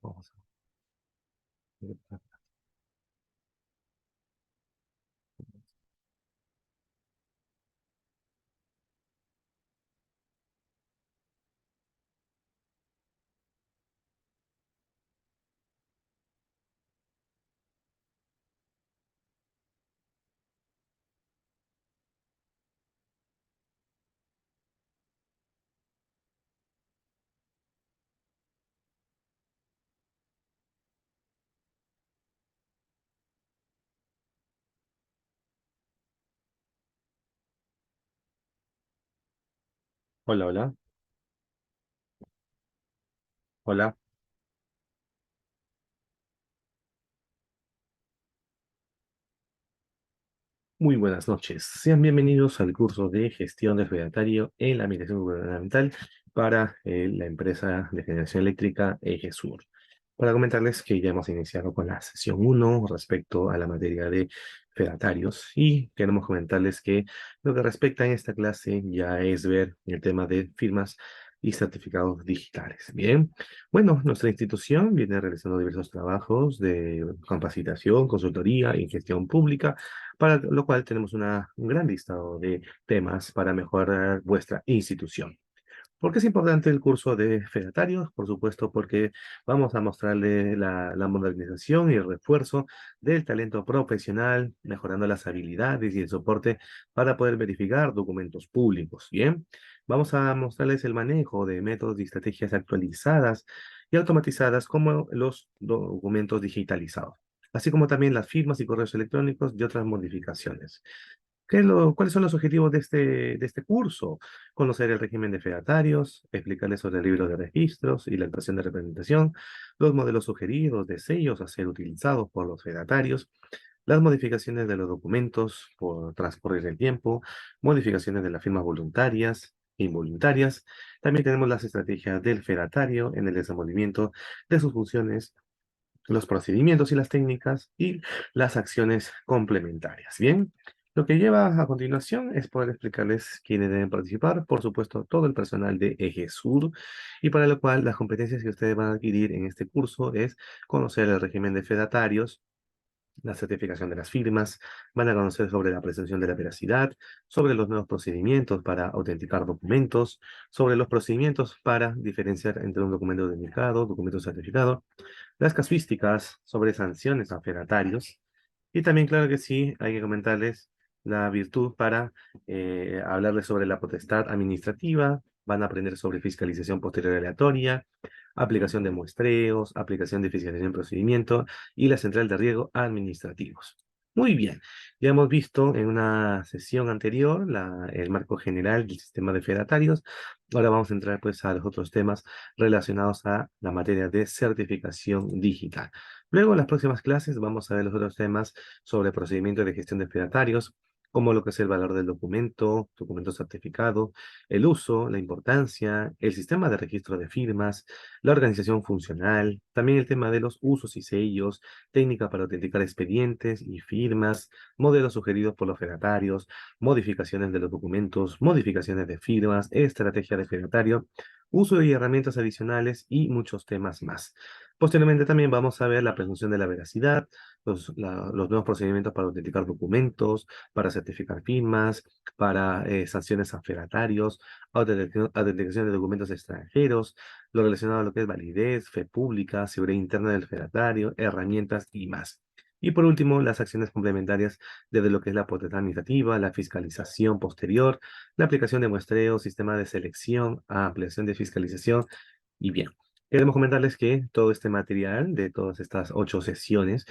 Vamos a ver. Hola, hola, hola. Muy buenas noches. Sean bienvenidos al curso de gestión del fedatario en la administración gubernamental para la empresa de generación eléctrica Egesur. Para comentarles que ya hemos iniciado con la sesión uno respecto a la materia de fedatarios y queremos comentarles que lo que respecta en esta clase ya es ver el tema de firmas y certificados digitales. Bien, bueno, nuestra institución viene realizando diversos trabajos de capacitación, consultoría y gestión pública, para lo cual tenemos un gran listado de temas para mejorar vuestra institución. ¿Por qué es importante el curso de fedatarios? Por supuesto, porque vamos a mostrarle la modernización y el refuerzo del talento profesional, mejorando las habilidades y el soporte para poder verificar documentos públicos. Bien, vamos a mostrarles el manejo de métodos y estrategias actualizadas y automatizadas como los documentos digitalizados, así como también las firmas y correos electrónicos y otras modificaciones. ¿Cuáles son los objetivos de este curso? Conocer el régimen de fedatarios, explicarles sobre el libro de registros y la actuación de representación, los modelos sugeridos de sellos a ser utilizados por los fedatarios, las modificaciones de los documentos por transcurrir el tiempo, modificaciones de las firmas voluntarias e involuntarias. También tenemos las estrategias del fedatario en el desenvolvimiento de sus funciones, los procedimientos y las técnicas y las acciones complementarias. Bien, lo que lleva a continuación es poder explicarles quiénes deben participar, por supuesto, todo el personal de EGESUR, y para lo cual las competencias que ustedes van a adquirir en este curso es conocer el régimen de fedatarios, la certificación de las firmas, van a conocer sobre la presunción de la veracidad, sobre los nuevos procedimientos para autenticar documentos, sobre los procedimientos para diferenciar entre un documento unificado, documento certificado, las casuísticas sobre sanciones a fedatarios. Y también, claro que sí, hay que comentarles la virtud para hablarles sobre la potestad administrativa. Van a aprender sobre fiscalización posterior aleatoria, aplicación de muestreos, aplicación de fiscalización en procedimiento y la central de riesgo administrativos. Muy bien, ya hemos visto en una sesión anterior el marco general del sistema de fedatarios. Ahora vamos a entrar pues a los otros temas relacionados a la materia de certificación digital. Luego, en las próximas clases, vamos a ver los otros temas sobre procedimiento de gestión de fedatarios, como lo que es el valor del documento, documento certificado, el uso, la importancia, el sistema de registro de firmas, la organización funcional, también el tema de los usos y sellos, técnica para autenticar expedientes y firmas, modelos sugeridos por los fedatarios, modificaciones de los documentos, modificaciones de firmas, estrategia de fedatario, uso de herramientas adicionales y muchos temas más. Posteriormente también vamos a ver la presunción de la veracidad, los nuevos procedimientos para autenticar documentos, para certificar firmas, para sanciones a fedatarios, autenticación de documentos extranjeros, lo relacionado a lo que es validez, fe pública, seguridad interna del fedatario, herramientas y más. Y por último, las acciones complementarias desde lo que es la potestad administrativa, la fiscalización posterior, la aplicación de muestreo, sistema de selección, ampliación de fiscalización y bien. Queremos comentarles que todo este material de todas estas 8 sesiones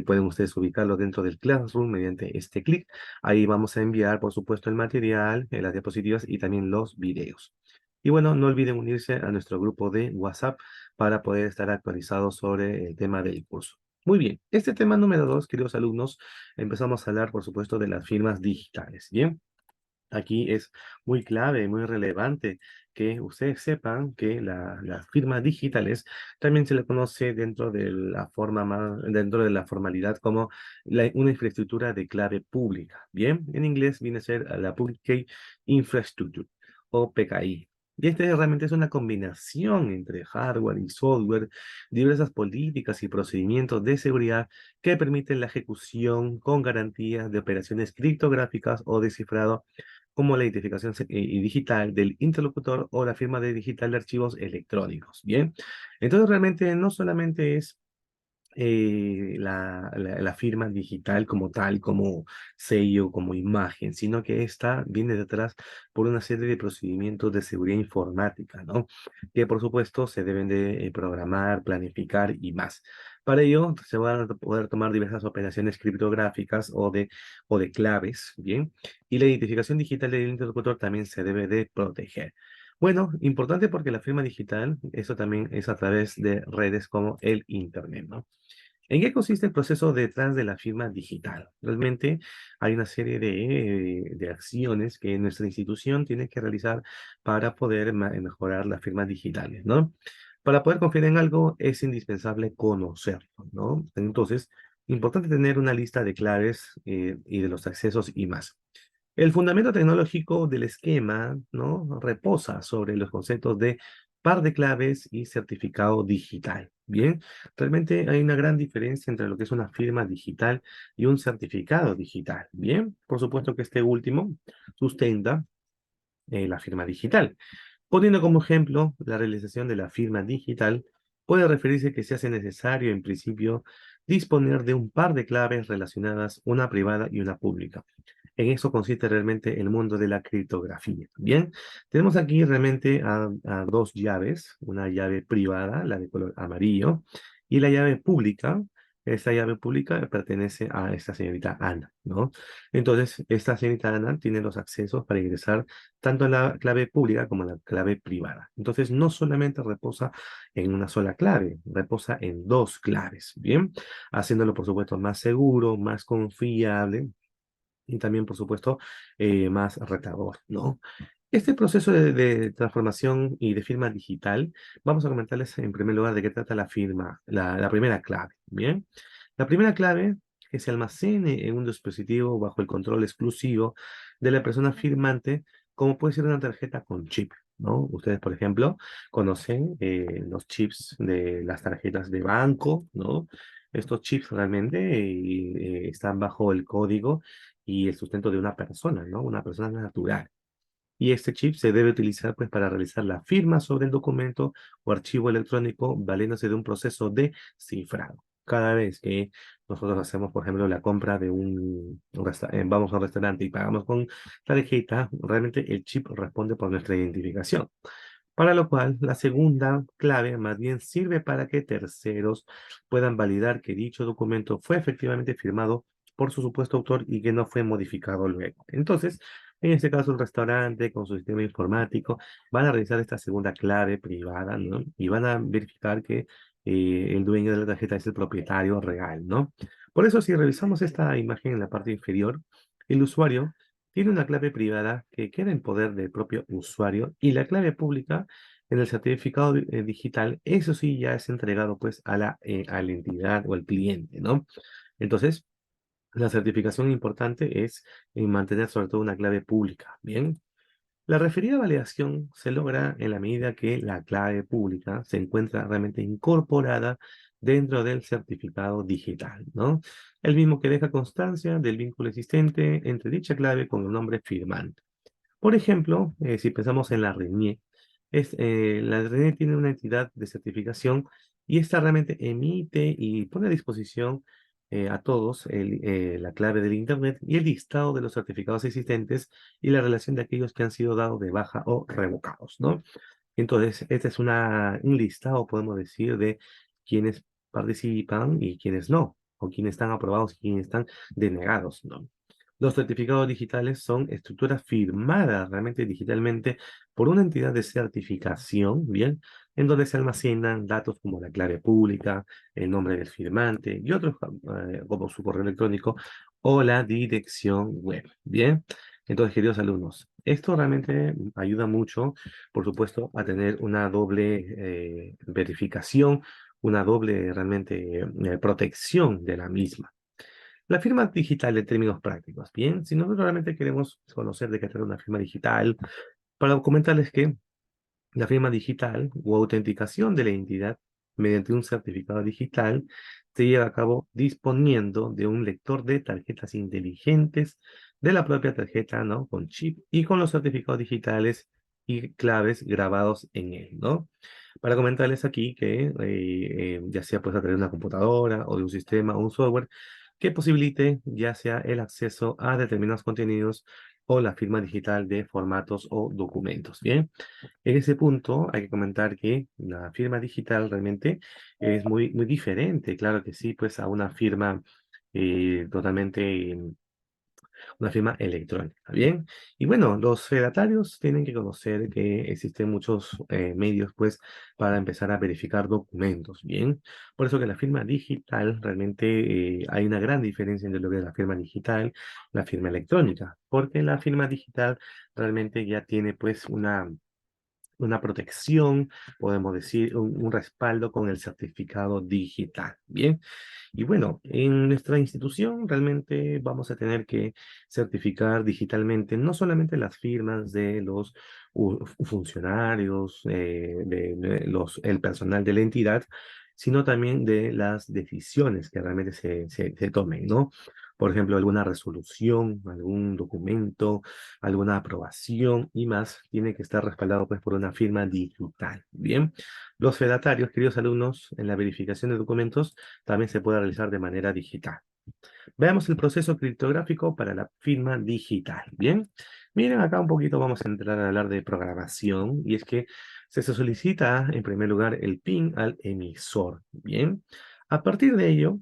pueden ustedes ubicarlo dentro del Classroom mediante este clic. Ahí vamos a enviar, por supuesto, el material, las diapositivas y también los videos. Y bueno, no olviden unirse a nuestro grupo de WhatsApp para poder estar actualizados sobre el tema del curso. Muy bien, este tema número 2, queridos alumnos, empezamos a hablar, por supuesto, de las firmas digitales. Bien. Aquí es muy clave, muy relevante que ustedes sepan que las firmas digitales también se le conoce dentro de la forma dentro de la formalidad como una infraestructura de clave pública. Bien, en inglés viene a ser la Public Key Infrastructure o PKI. Y este realmente es una combinación entre hardware y software, diversas políticas y procedimientos de seguridad que permiten la ejecución con garantías de operaciones criptográficas o descifrado como la identificación digital del interlocutor o la firma de digital de archivos electrónicos. Bien, entonces realmente no solamente es la firma digital como tal, como sello, como imagen, sino que esta viene detrás por una serie de procedimientos de seguridad informática, ¿no? Que por supuesto se deben de programar, planificar y más. Para ello se van a poder tomar diversas operaciones criptográficas o de claves, ¿bien? Y la identificación digital del interlocutor también se debe de proteger. Bueno, importante porque la firma digital, eso también es a través de redes como el Internet, ¿no? ¿En qué consiste el proceso detrás de la firma digital? Realmente hay una serie de acciones que nuestra institución tiene que realizar para poder mejorar las firmas digitales, ¿no? Para poder confiar en algo es indispensable conocerlo, ¿no? Entonces, importante tener una lista de claves y de los accesos y más. El fundamento tecnológico del esquema, ¿no? Reposa sobre los conceptos de par de claves y certificado digital. Bien, realmente hay una gran diferencia entre lo que es una firma digital y un certificado digital. Bien, por supuesto que este último sustenta la firma digital. Poniendo como ejemplo la realización de la firma digital, puede referirse que se hace necesario, en principio, disponer de un par de claves relacionadas, una privada y una pública. En eso consiste realmente el mundo de la criptografía. Bien, tenemos aquí realmente a dos llaves, una llave privada, la de color amarillo, y la llave pública. Esta llave pública pertenece a esta señorita Ana, ¿no? Entonces, esta señorita Ana tiene los accesos para ingresar tanto la clave pública como la clave privada. Entonces, no solamente reposa en una sola clave, reposa en dos claves, ¿bien? Haciéndolo, por supuesto, más seguro, más confiable y también, por supuesto, más retador, ¿no? Este proceso de transformación y de firma digital, vamos a comentarles en primer lugar de qué trata la firma, la primera clave, ¿bien? La primera clave que se almacene en un dispositivo bajo el control exclusivo de la persona firmante, como puede ser una tarjeta con chip, ¿no? Ustedes, por ejemplo, conocen los chips de las tarjetas de banco, ¿no? Estos chips realmente están bajo el código y el sustento de una persona, ¿no? Una persona natural. Y este chip se debe utilizar pues para realizar la firma sobre el documento o archivo electrónico valiéndose de un proceso de cifrado. Cada vez que nosotros hacemos, por ejemplo, la compra de vamos a un restaurante y pagamos con tarjeta, realmente el chip responde por nuestra identificación. Para lo cual, la segunda clave más bien sirve para que terceros puedan validar que dicho documento fue efectivamente firmado por su supuesto autor y que no fue modificado luego. Entonces, en este caso, el restaurante con su sistema informático van a revisar esta segunda clave privada, ¿no? Y van a verificar que el dueño de la tarjeta es el propietario real, ¿no? Por eso, si revisamos esta imagen en la parte inferior, el usuario tiene una clave privada que queda en poder del propio usuario y la clave pública en el certificado digital, eso sí ya es entregado pues a la entidad o al cliente, ¿no? Entonces, la certificación importante es mantener sobre todo una clave pública, ¿bien? La referida validación se logra en la medida que la clave pública se encuentra realmente incorporada dentro del certificado digital, ¿no? El mismo que deja constancia del vínculo existente entre dicha clave con el nombre firmante. Por ejemplo, si pensamos en la RENIE, la RENIE tiene una entidad de certificación y esta realmente emite y pone a disposición a todos la clave del Internet y el listado de los certificados existentes y la relación de aquellos que han sido dados de baja o revocados, ¿no? Entonces, este es un listado, podemos decir, de quienes participan y quienes no, o quienes están aprobados y quienes están denegados, ¿no? Los certificados digitales son estructuras firmadas realmente digitalmente por una entidad de certificación, ¿bien? En donde se almacenan datos como la clave pública, el nombre del firmante y otros como su correo electrónico o la dirección web, ¿bien? Entonces, queridos alumnos, esto realmente ayuda mucho, por supuesto, a tener una doble verificación, una doble realmente protección de la misma. La firma digital en términos prácticos. Bien, si nosotros realmente queremos conocer de qué trata una firma digital, para comentarles que la firma digital o autenticación de la identidad mediante un certificado digital se lleva a cabo disponiendo de un lector de tarjetas inteligentes de la propia tarjeta, ¿no? Con chip y con los certificados digitales y claves grabados en él, ¿no? Para comentarles aquí que ya sea pues a través de una computadora o de un sistema o un software que posibilite ya sea el acceso a determinados contenidos o la firma digital de formatos o documentos. Bien, en ese punto hay que comentar que la firma digital realmente es muy diferente, claro que sí, pues a una firma totalmente una firma electrónica, ¿bien? Y bueno, los fedatarios tienen que conocer que existen muchos medios, pues, para empezar a verificar documentos, ¿bien? Por eso que la firma digital, realmente hay una gran diferencia entre lo que es la firma digital, la firma electrónica, porque la firma digital realmente ya tiene, pues, una protección, podemos decir, un respaldo con el certificado digital, ¿bien? Y bueno, en nuestra institución realmente vamos a tener que certificar digitalmente no solamente las firmas de los funcionarios, el personal de la entidad, sino también de las decisiones que realmente se tomen, ¿no? Por ejemplo, alguna resolución, algún documento, alguna aprobación y más, tiene que estar respaldado pues por una firma digital. Bien, los fedatarios, queridos alumnos, en la verificación de documentos también se puede realizar de manera digital. Veamos el proceso criptográfico para la firma digital. Bien, miren acá un poquito vamos a entrar a hablar de programación y es que se solicita en primer lugar el PIN al emisor. Bien, a partir de ello,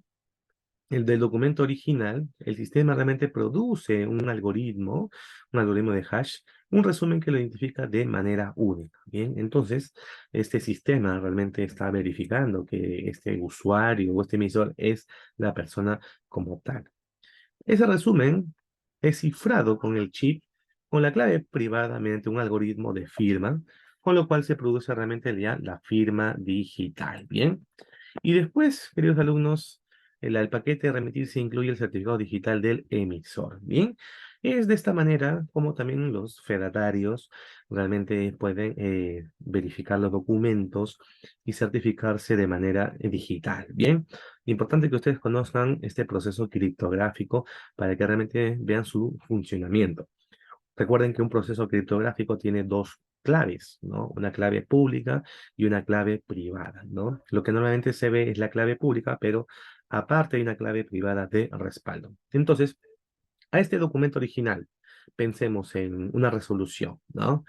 el del documento original, el sistema realmente produce un algoritmo de hash, un resumen que lo identifica de manera única. Bien, entonces, este sistema realmente está verificando que este usuario o este emisor es la persona como tal. Ese resumen es cifrado con el chip, con la clave privada mediante un algoritmo de firma, con lo cual se produce realmente ya la firma digital. Bien. Y después, queridos alumnos, el paquete de remitirse incluye el certificado digital del emisor. Bien, es de esta manera como también los fedatarios realmente pueden verificar los documentos y certificarse de manera digital. Bien, importante que ustedes conozcan este proceso criptográfico para que realmente vean su funcionamiento. Recuerden que un proceso criptográfico tiene dos claves, ¿no? Una clave pública y una clave privada, ¿no? Lo que normalmente se ve es la clave pública, pero aparte hay una clave privada de respaldo. Entonces, a este documento original, pensemos en una resolución, ¿no?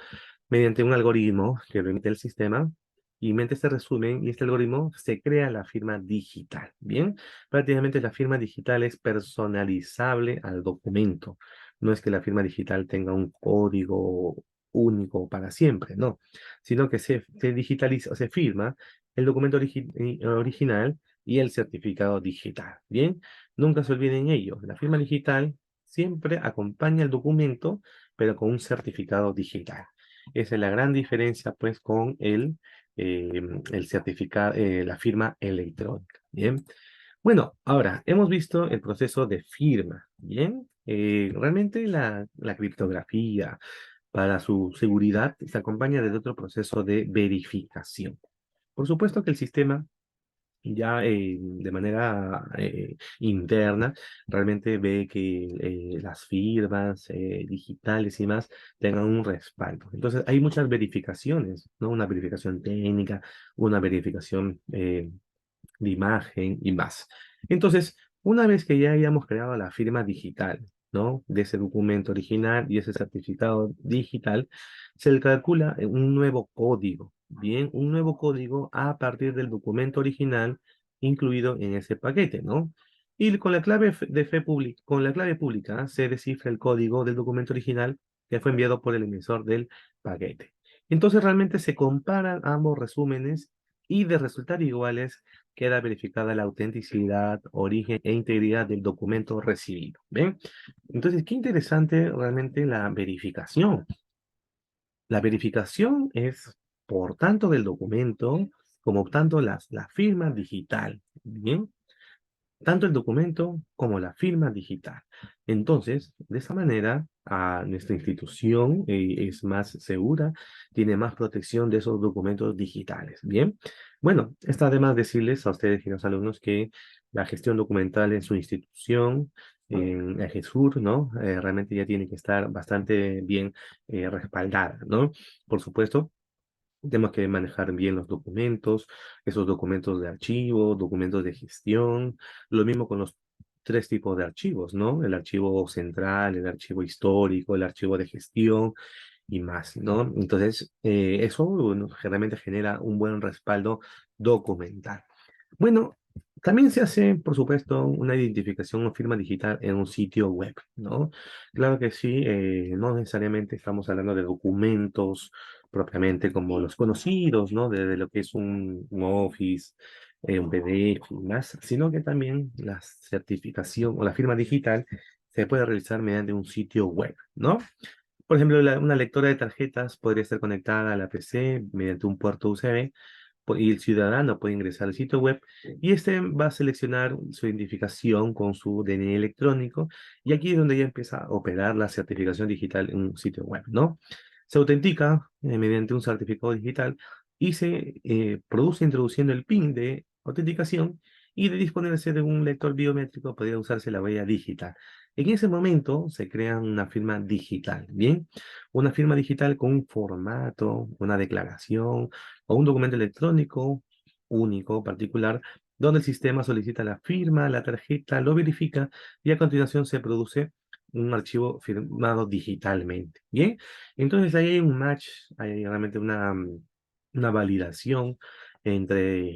Mediante un algoritmo que lo emite el sistema, y mediante este resumen y este algoritmo se crea la firma digital. Bien, prácticamente la firma digital es personalizable al documento. No es que la firma digital tenga un código único para siempre, no, sino que se digitaliza, se firma el documento original y el certificado digital. Bien, nunca se olviden ello. La firma digital siempre acompaña el documento, pero con un certificado digital. Esa es la gran diferencia, pues, con el certificado, la firma electrónica. Bien. Bueno, ahora hemos visto el proceso de firma. Bien. Realmente la criptografía, para su seguridad se acompaña de otro proceso de verificación. Por supuesto que el sistema ya de manera interna, realmente ve que las firmas digitales y más tengan un respaldo. Entonces, hay muchas verificaciones, ¿no? Una verificación técnica, una verificación de imagen y más. Entonces, una vez que ya hayamos creado la firma digital, ¿no? De ese documento original y ese certificado digital, se le calcula un nuevo código, bien, un nuevo código a partir del documento original incluido en ese paquete, ¿no? Y con la clave de fe pública, con la clave pública se descifra el código del documento original que fue enviado por el emisor del paquete. Entonces realmente se comparan ambos resúmenes y de resultar iguales queda verificada la autenticidad, origen e integridad del documento recibido. ¿Ven? Entonces, qué interesante realmente la verificación. La verificación es por tanto del documento como tanto la firma digital. ¿Bien? Tanto el documento como la firma digital. Entonces, de esa manera, nuestra institución es más segura, tiene más protección de esos documentos digitales. Bien, bueno, está de más decirles a ustedes y a los alumnos que la gestión documental en su institución, en EGESUR, ¿no? Realmente ya tiene que estar bastante bien respaldada, ¿no? Por supuesto. Tenemos que manejar bien los documentos, esos documentos de archivo, documentos de gestión, lo mismo con los tres tipos de archivos, ¿no? El archivo central, el archivo histórico, el archivo de gestión y más, ¿no? Entonces, eso bueno, generalmente genera un buen respaldo documental. Bueno, también se hace, por supuesto, una identificación o firma digital en un sitio web, ¿no? Claro que sí, no necesariamente estamos hablando de documentos propiamente como los conocidos, ¿no? De lo que es un Office, un PDF y más, sino que también la certificación o la firma digital se puede realizar mediante un sitio web, ¿no? Por ejemplo, una lectora de tarjetas podría estar conectada a la PC mediante un puerto USB y el ciudadano puede ingresar al sitio web y este va a seleccionar su identificación con su DNI electrónico y aquí es donde ya empieza a operar la certificación digital en un sitio web, ¿no? Se autentica mediante un certificado digital y se produce introduciendo el PIN de autenticación y de disponerse de un lector biométrico podría usarse la huella digital. En ese momento se crea una firma digital, ¿bien? Una firma digital con un formato, una declaración o un documento electrónico único, particular, donde el sistema solicita la firma, la tarjeta, lo verifica y a continuación se produce un archivo firmado digitalmente. Bien, entonces ahí hay un match, hay realmente una validación entre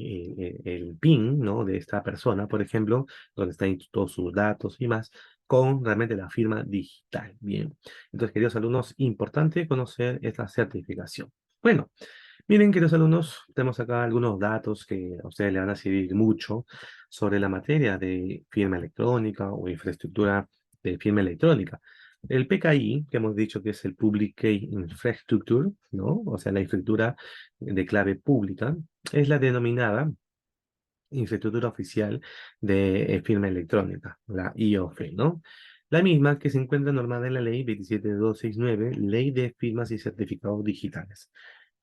el PIN, ¿no? De esta persona, por ejemplo, donde están todos sus datos y más, con realmente la firma digital. Bien, entonces, queridos alumnos, importante conocer esta certificación. Bueno, miren, queridos alumnos, tenemos acá algunos datos que a ustedes le van a servir mucho sobre la materia de firma electrónica o infraestructura de firma electrónica. El PKI, que hemos dicho que es el Public Key Infrastructure, ¿no? O sea, la infraestructura de clave pública, es la denominada infraestructura oficial de firma electrónica, la IOF, ¿no? La misma que se encuentra normada en la ley 27269, Ley de Firmas y Certificados Digitales.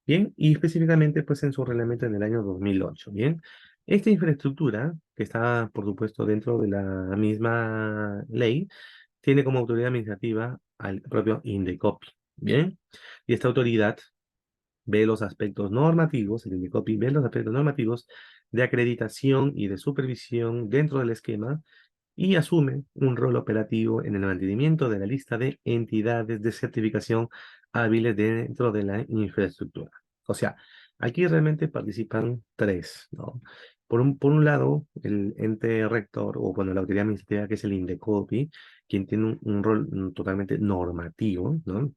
Bien, y específicamente pues en su reglamento en el año 2008. Bien, esta infraestructura, que está por supuesto dentro de la misma ley, tiene como autoridad administrativa al propio INDECOPI. Bien, y esta autoridad ve los aspectos normativos, el INDECOPI ve los aspectos normativos de acreditación y de supervisión dentro del esquema y asume un rol operativo en el mantenimiento de la lista de entidades de certificación hábiles dentro de la infraestructura. O sea, aquí realmente participan tres, ¿no? Por un lado, el ente rector, o bueno, la autoridad administrativa, que es el INDECOPI, quien tiene un rol totalmente normativo, ¿no?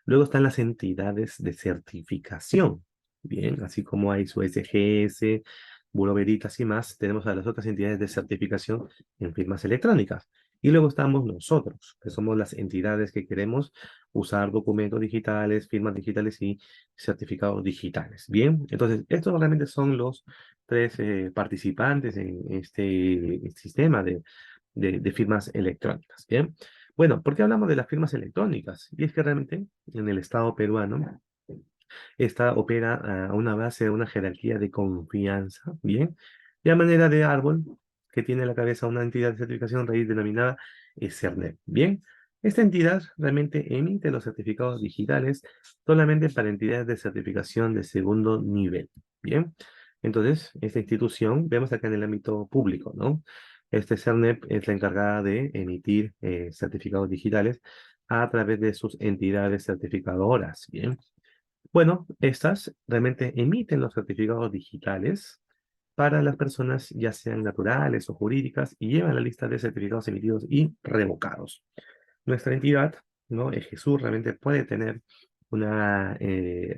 Luego están las entidades de certificación, bien, así como hay su SGS, Bureau Veritas y más, tenemos a las otras entidades de certificación en firmas electrónicas. Y luego estamos nosotros, que somos las entidades que queremos usar documentos digitales, firmas digitales y certificados digitales. Bien, entonces estos realmente son los tres participantes en este sistema de firmas electrónicas. Bien, Bueno, ¿por qué hablamos de las firmas electrónicas? Y es que realmente en el Estado peruano esta opera a una base, a una jerarquía de confianza, ¿bien? Y a manera de árbol que tiene a la cabeza una entidad de certificación raíz denominada CERNEP, ¿bien? Esta entidad realmente emite los certificados digitales solamente para entidades de certificación de segundo nivel, ¿bien? Entonces, esta institución, vemos acá en el ámbito público, ¿no? Este CERNEP es la encargada de emitir certificados digitales a través de sus entidades certificadoras, ¿bien? Bueno, estas realmente emiten los certificados digitales para las personas, ya sean naturales o jurídicas, y llevan la lista de certificados emitidos y revocados. Nuestra entidad, ¿no? Ejesur realmente puede tener una, en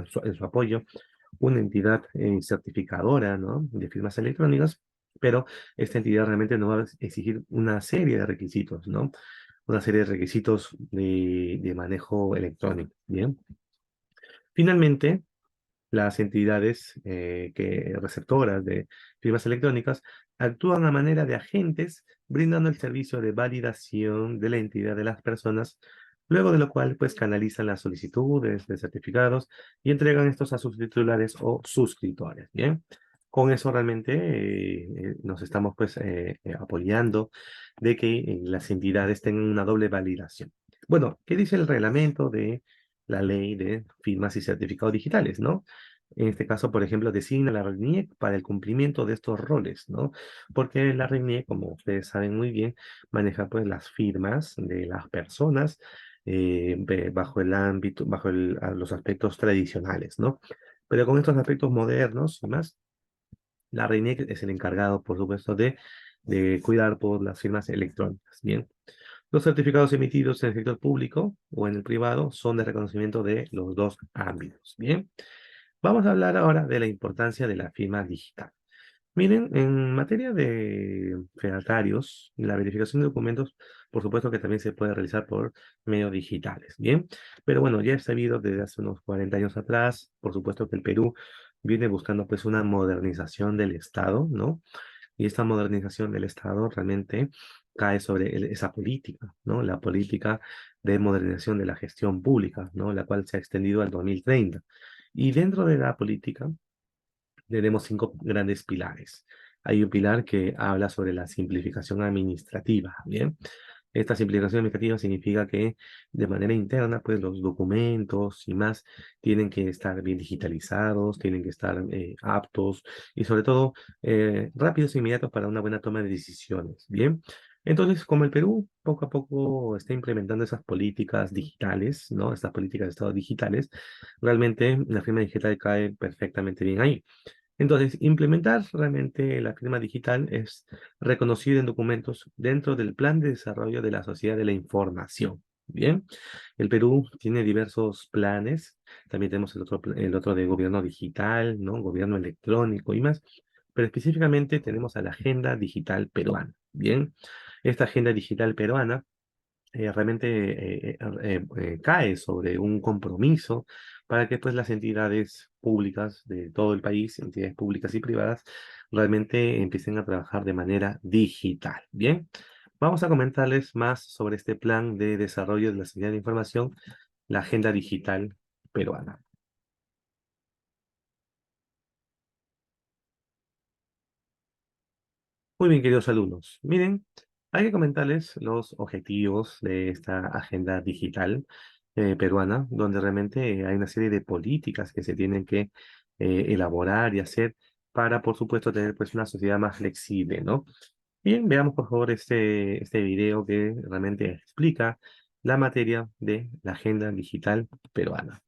su apoyo una entidad certificadora, ¿no? De firmas electrónicas, pero esta entidad realmente no va a exigir una serie de requisitos, ¿no? Una serie de requisitos de manejo electrónico, ¿bien? Finalmente, las entidades receptoras de firmas electrónicas actúan a manera de agentes, brindando el servicio de validación de la entidad de las personas, luego de lo cual pues canalizan las solicitudes de certificados y entregan estos a sus titulares o suscriptores. Bien, con eso realmente nos estamos pues apoyando de que las entidades tengan una doble validación. Bueno, ¿qué dice el reglamento de la ley de firmas y certificados digitales, ¿no? En este caso, por ejemplo, designa la RENIEC para el cumplimiento de estos roles, ¿no? Porque la RENIEC, como ustedes saben muy bien, maneja pues las firmas de las personas bajo el ámbito, los aspectos tradicionales, ¿no? Pero con estos aspectos modernos y más, la RENIEC es el encargado, por supuesto, de cuidar por las firmas electrónicas, ¿bien? Los certificados emitidos en el sector público o en el privado son de reconocimiento de los dos ámbitos, ¿bien? Vamos a hablar ahora de la importancia de la firma digital. Miren, en materia de fedatarios, la verificación de documentos, por supuesto que también se puede realizar por medios digitales, ¿bien? Pero bueno, ya es sabido desde hace unos 40 años atrás, por supuesto que el Perú viene buscando pues una modernización del Estado, ¿no? Y esta modernización del Estado realmente cae sobre esa política, ¿no? La política de modernización de la gestión pública, ¿no? La cual se ha extendido al 2030. Y dentro de la política tenemos cinco grandes pilares. Hay un pilar que habla sobre la simplificación administrativa, ¿bien? Esta simplificación administrativa significa que de manera interna, pues los documentos y más tienen que estar bien digitalizados, tienen que estar aptos y sobre todo rápidos e inmediatos para una buena toma de decisiones, ¿bien? Entonces, como el Perú poco a poco está implementando esas políticas digitales, ¿no? Estas políticas de Estado digitales, realmente la firma digital cae perfectamente bien ahí. Entonces, implementar realmente la firma digital es reconocido en documentos dentro del Plan de Desarrollo de la Sociedad de la Información. Bien, el Perú tiene diversos planes, también tenemos el otro de gobierno digital, ¿no? Gobierno electrónico y más, pero específicamente tenemos a la Agenda Digital Peruana. Bien, esta Agenda Digital Peruana realmente cae sobre un compromiso para que pues las entidades públicas de todo el país, entidades públicas y privadas, realmente empiecen a trabajar de manera digital. Bien, vamos a comentarles más sobre este plan de desarrollo de la sociedad de información, la Agenda Digital Peruana. Muy bien, queridos alumnos. Miren, hay que comentarles los objetivos de esta agenda digital peruana, donde realmente hay una serie de políticas que se tienen que elaborar y hacer para, por supuesto, tener pues una sociedad más flexible, ¿no? Bien, veamos por favor este video que realmente explica la materia de la agenda digital peruana.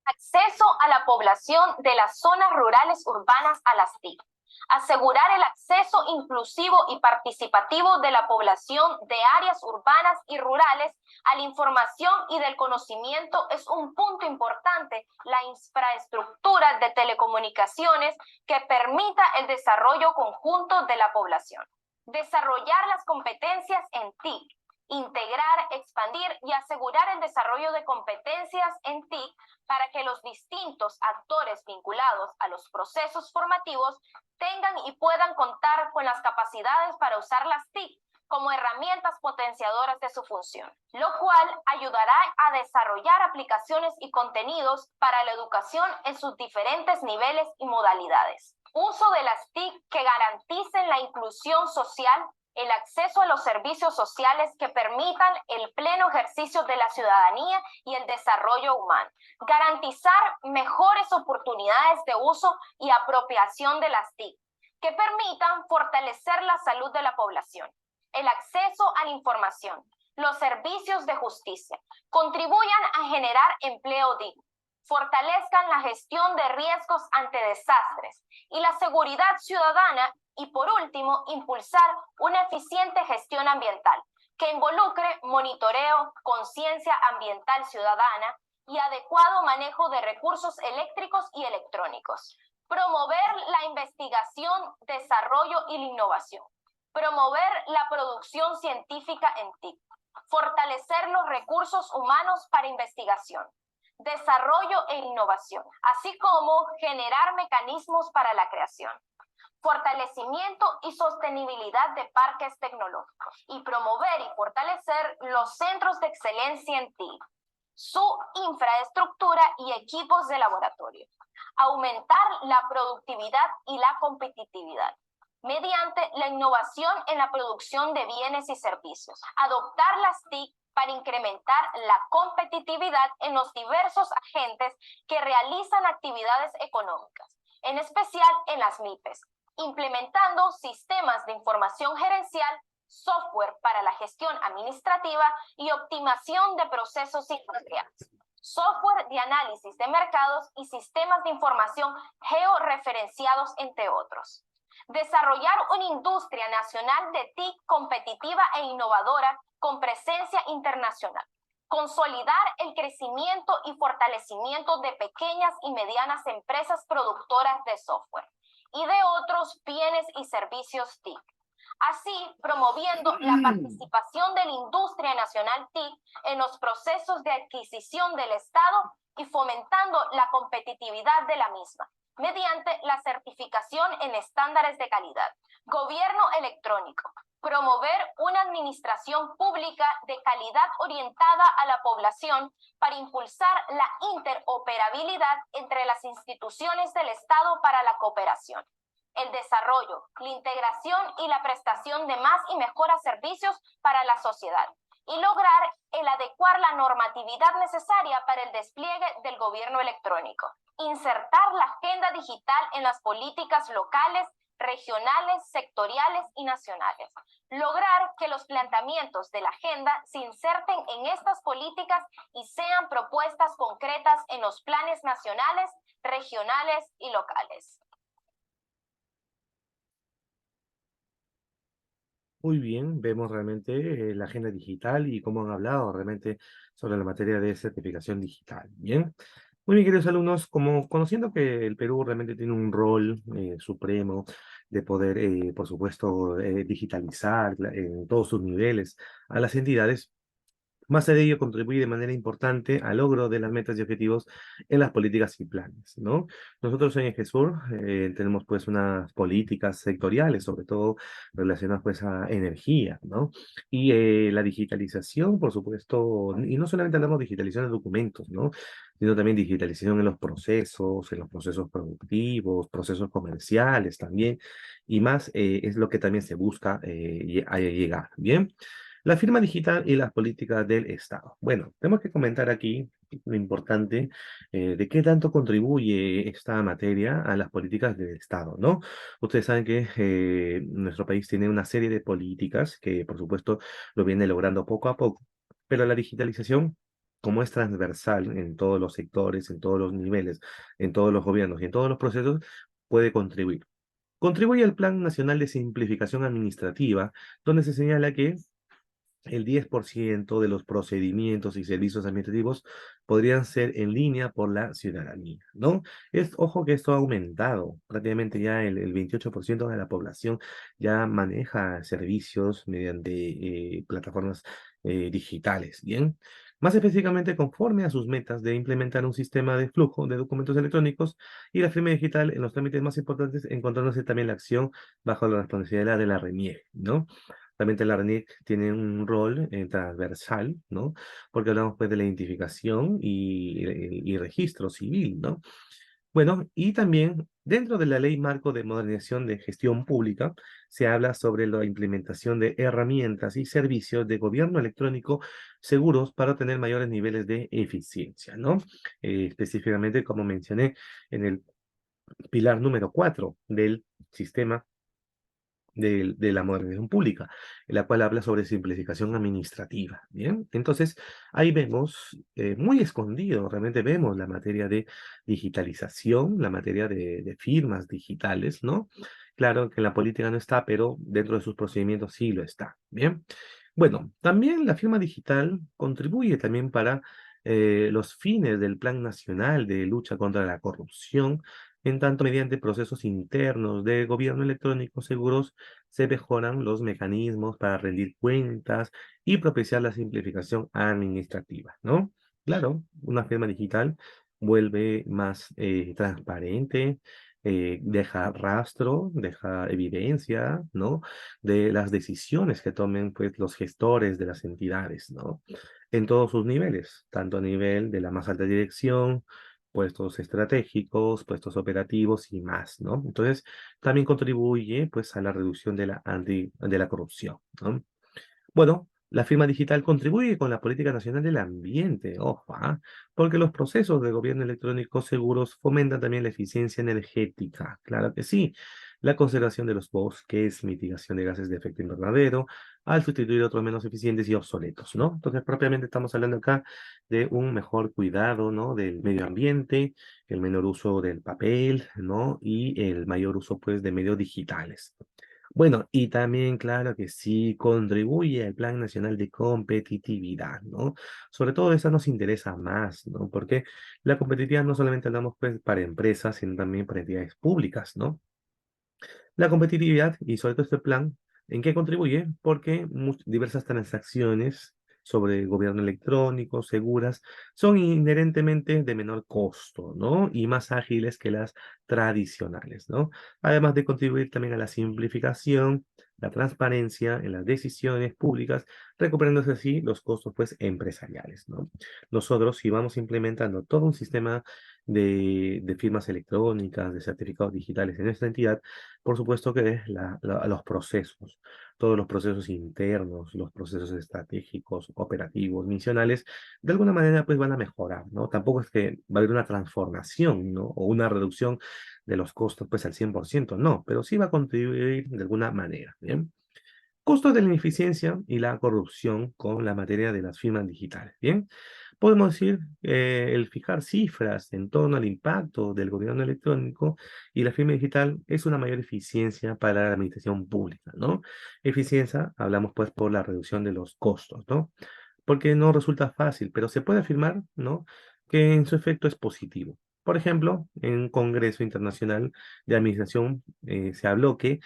Acceso a la población de las zonas rurales urbanas a las TIC. asegurar el acceso inclusivo y participativo de la población de áreas urbanas y rurales a la información y del conocimiento es un punto importante. La infraestructura de telecomunicaciones que permita el desarrollo conjunto de la población. Desarrollar las competencias en TIC. Integrar, expandir y asegurar el desarrollo de competencias en TIC para que los distintos actores vinculados a los procesos formativos tengan y puedan contar con las capacidades para usar las TIC como herramientas potenciadoras de su función, lo cual ayudará a desarrollar aplicaciones y contenidos para la educación en sus diferentes niveles y modalidades. Uso de las TIC que garanticen la inclusión social, el acceso a los servicios sociales que permitan el pleno ejercicio de la ciudadanía y el desarrollo humano. Garantizar mejores oportunidades de uso y apropiación de las TIC que permitan fortalecer la salud de la población. El acceso a la información, los servicios de justicia, contribuyan a generar empleo digno, fortalezcan la gestión de riesgos ante desastres y la seguridad ciudadana y, por último, impulsar una eficiente gestión ambiental que involucre monitoreo, conciencia ambiental ciudadana y adecuado manejo de recursos eléctricos y electrónicos. Promover la investigación, desarrollo y la innovación. Promover la producción científica en TIC. Fortalecer los recursos humanos para investigación, desarrollo e innovación, así como generar mecanismos para la creación, fortalecimiento y sostenibilidad de parques tecnológicos y promover y fortalecer los centros de excelencia en TIC, su infraestructura y equipos de laboratorio, aumentar la productividad y la competitividad mediante la innovación en la producción de bienes y servicios, adoptar las TIC para incrementar la competitividad en los diversos agentes que realizan actividades económicas, en especial en las MIPES, implementando sistemas de información gerencial, software para la gestión administrativa y optimización de procesos industriales, software de análisis de mercados y sistemas de información georreferenciados, entre otros. Desarrollar una industria nacional de TIC competitiva e innovadora con presencia internacional. Consolidar el crecimiento y fortalecimiento de pequeñas y medianas empresas productoras de software y de otros bienes y servicios TIC. Así, promoviendo la participación de la industria nacional TIC en los procesos de adquisición del Estado y fomentando la competitividad de la misma mediante la certificación en estándares de calidad. Gobierno electrónico. Promover una administración pública de calidad orientada a la población para impulsar la interoperabilidad entre las instituciones del Estado para la cooperación, el desarrollo, la integración y la prestación de más y mejores servicios para la sociedad, y lograr el adecuar la normatividad necesaria para el despliegue del gobierno electrónico. Insertar la agenda digital en las políticas locales, regionales, sectoriales y nacionales. Lograr que los planteamientos de la agenda se inserten en estas políticas y sean propuestas concretas en los planes nacionales, regionales y locales. Muy bien, vemos realmente la agenda digital y cómo han hablado realmente sobre la materia de certificación digital. Bien, muy bien, queridos alumnos, como conociendo que el Perú realmente tiene un rol supremo de poder, por supuesto, digitalizar en todos sus niveles a las entidades. Más de ello contribuye de manera importante al logro de las metas y objetivos en las políticas y planes, ¿no? Nosotros en GESUR tenemos pues unas políticas sectoriales, sobre todo relacionadas pues a energía, ¿no? Y la digitalización, por supuesto, y no solamente hablamos de digitalización de documentos, ¿no? Sino también digitalización en los procesos productivos, procesos comerciales también, y más es lo que también se busca llegar, ¿bien? La firma digital y las políticas del Estado. Bueno, tenemos que comentar aquí lo importante de qué tanto contribuye esta materia a las políticas del Estado, ¿no? Ustedes saben que nuestro país tiene una serie de políticas que, por supuesto, lo viene logrando poco a poco, pero la digitalización, como es transversal en todos los sectores, en todos los niveles, en todos los gobiernos y en todos los procesos, puede contribuir. Contribuye al Plan Nacional de Simplificación Administrativa, donde se señala que el 10% de los procedimientos y servicios administrativos podrían ser en línea por la ciudadanía, ¿no? Ojo que esto ha aumentado. Prácticamente ya el 28% de la población ya maneja servicios mediante plataformas digitales, ¿bien? Más específicamente, conforme a sus metas de implementar un sistema de flujo de documentos electrónicos y la firma digital en los trámites más importantes, encontrándose también la acción bajo la responsabilidad de la RENIEC, ¿no? Realmente la RENIC tiene un rol transversal, ¿no? Porque hablamos pues de la identificación y registro civil, ¿no? Bueno, y también dentro de la Ley Marco de Modernización de Gestión Pública se habla sobre la implementación de herramientas y servicios de gobierno electrónico seguros para obtener mayores niveles de eficiencia, ¿no? Específicamente, como mencioné, en el pilar número 4 del sistema de la modernización pública, en la cual habla sobre simplificación administrativa. Bien, entonces ahí vemos, muy escondido, realmente vemos la materia de digitalización, la materia de firmas digitales, ¿no? Claro que en la política no está, pero dentro de sus procedimientos sí lo está. Bien, bueno, también la firma digital contribuye también para los fines del Plan Nacional de Lucha contra la Corrupción, en tanto mediante procesos internos de gobierno electrónico seguros se mejoran los mecanismos para rendir cuentas y propiciar la simplificación administrativa, ¿no? Claro, una firma digital vuelve más transparente, deja rastro, deja evidencia, ¿no? De las decisiones que tomen, pues, los gestores de las entidades, ¿no? En todos sus niveles, tanto a nivel de la más alta dirección, puestos estratégicos, puestos operativos y más, ¿no? Entonces, también contribuye, pues, a la reducción de la corrupción, ¿no? Bueno, la firma digital contribuye con la política nacional del ambiente, ojo, ¿ah? Porque los procesos de gobierno electrónico seguros fomentan también la eficiencia energética, claro que sí, la conservación de los bosques, mitigación de gases de efecto invernadero, al sustituir otros menos eficientes y obsoletos, ¿no? Entonces, propiamente estamos hablando acá de un mejor cuidado, ¿no? Del medio ambiente, el menor uso del papel, ¿no? Y el mayor uso, pues, de medios digitales. Bueno, y también, claro que sí, contribuye al Plan Nacional de Competitividad, ¿no? Sobre todo eso nos interesa más, ¿no? Porque la competitividad no solamente hablamos pues para empresas, sino también para entidades públicas, ¿no? La competitividad y sobre todo este plan, ¿en qué contribuye? Porque diversas transacciones sobre gobierno electrónico, seguras, son inherentemente de menor costo, ¿no? Y más ágiles que las tradicionales, ¿no? Además de contribuir también a la simplificación, la transparencia en las decisiones públicas, recuperándose así los costos, pues, empresariales, ¿no? Nosotros, si vamos implementando todo un sistema de firmas electrónicas, de certificados digitales en nuestra entidad, por supuesto que los procesos, todos los procesos internos, los procesos estratégicos, operativos, misionales, de alguna manera pues van a mejorar, ¿no? Tampoco es que va a haber una transformación, ¿no? O una reducción de los costos pues al 100%, no, pero sí va a contribuir de alguna manera, ¿bien? Costos de la ineficiencia y la corrupción con la materia de las firmas digitales, ¿bien? Podemos decir, el fijar cifras en torno al impacto del gobierno electrónico y la firma digital es una mayor eficiencia para la administración pública, ¿no? Eficiencia, hablamos pues por la reducción de los costos, ¿no? Porque no resulta fácil, pero se puede afirmar, ¿no? Que en su efecto es positivo. Por ejemplo, en un Congreso Internacional de Administración se habló que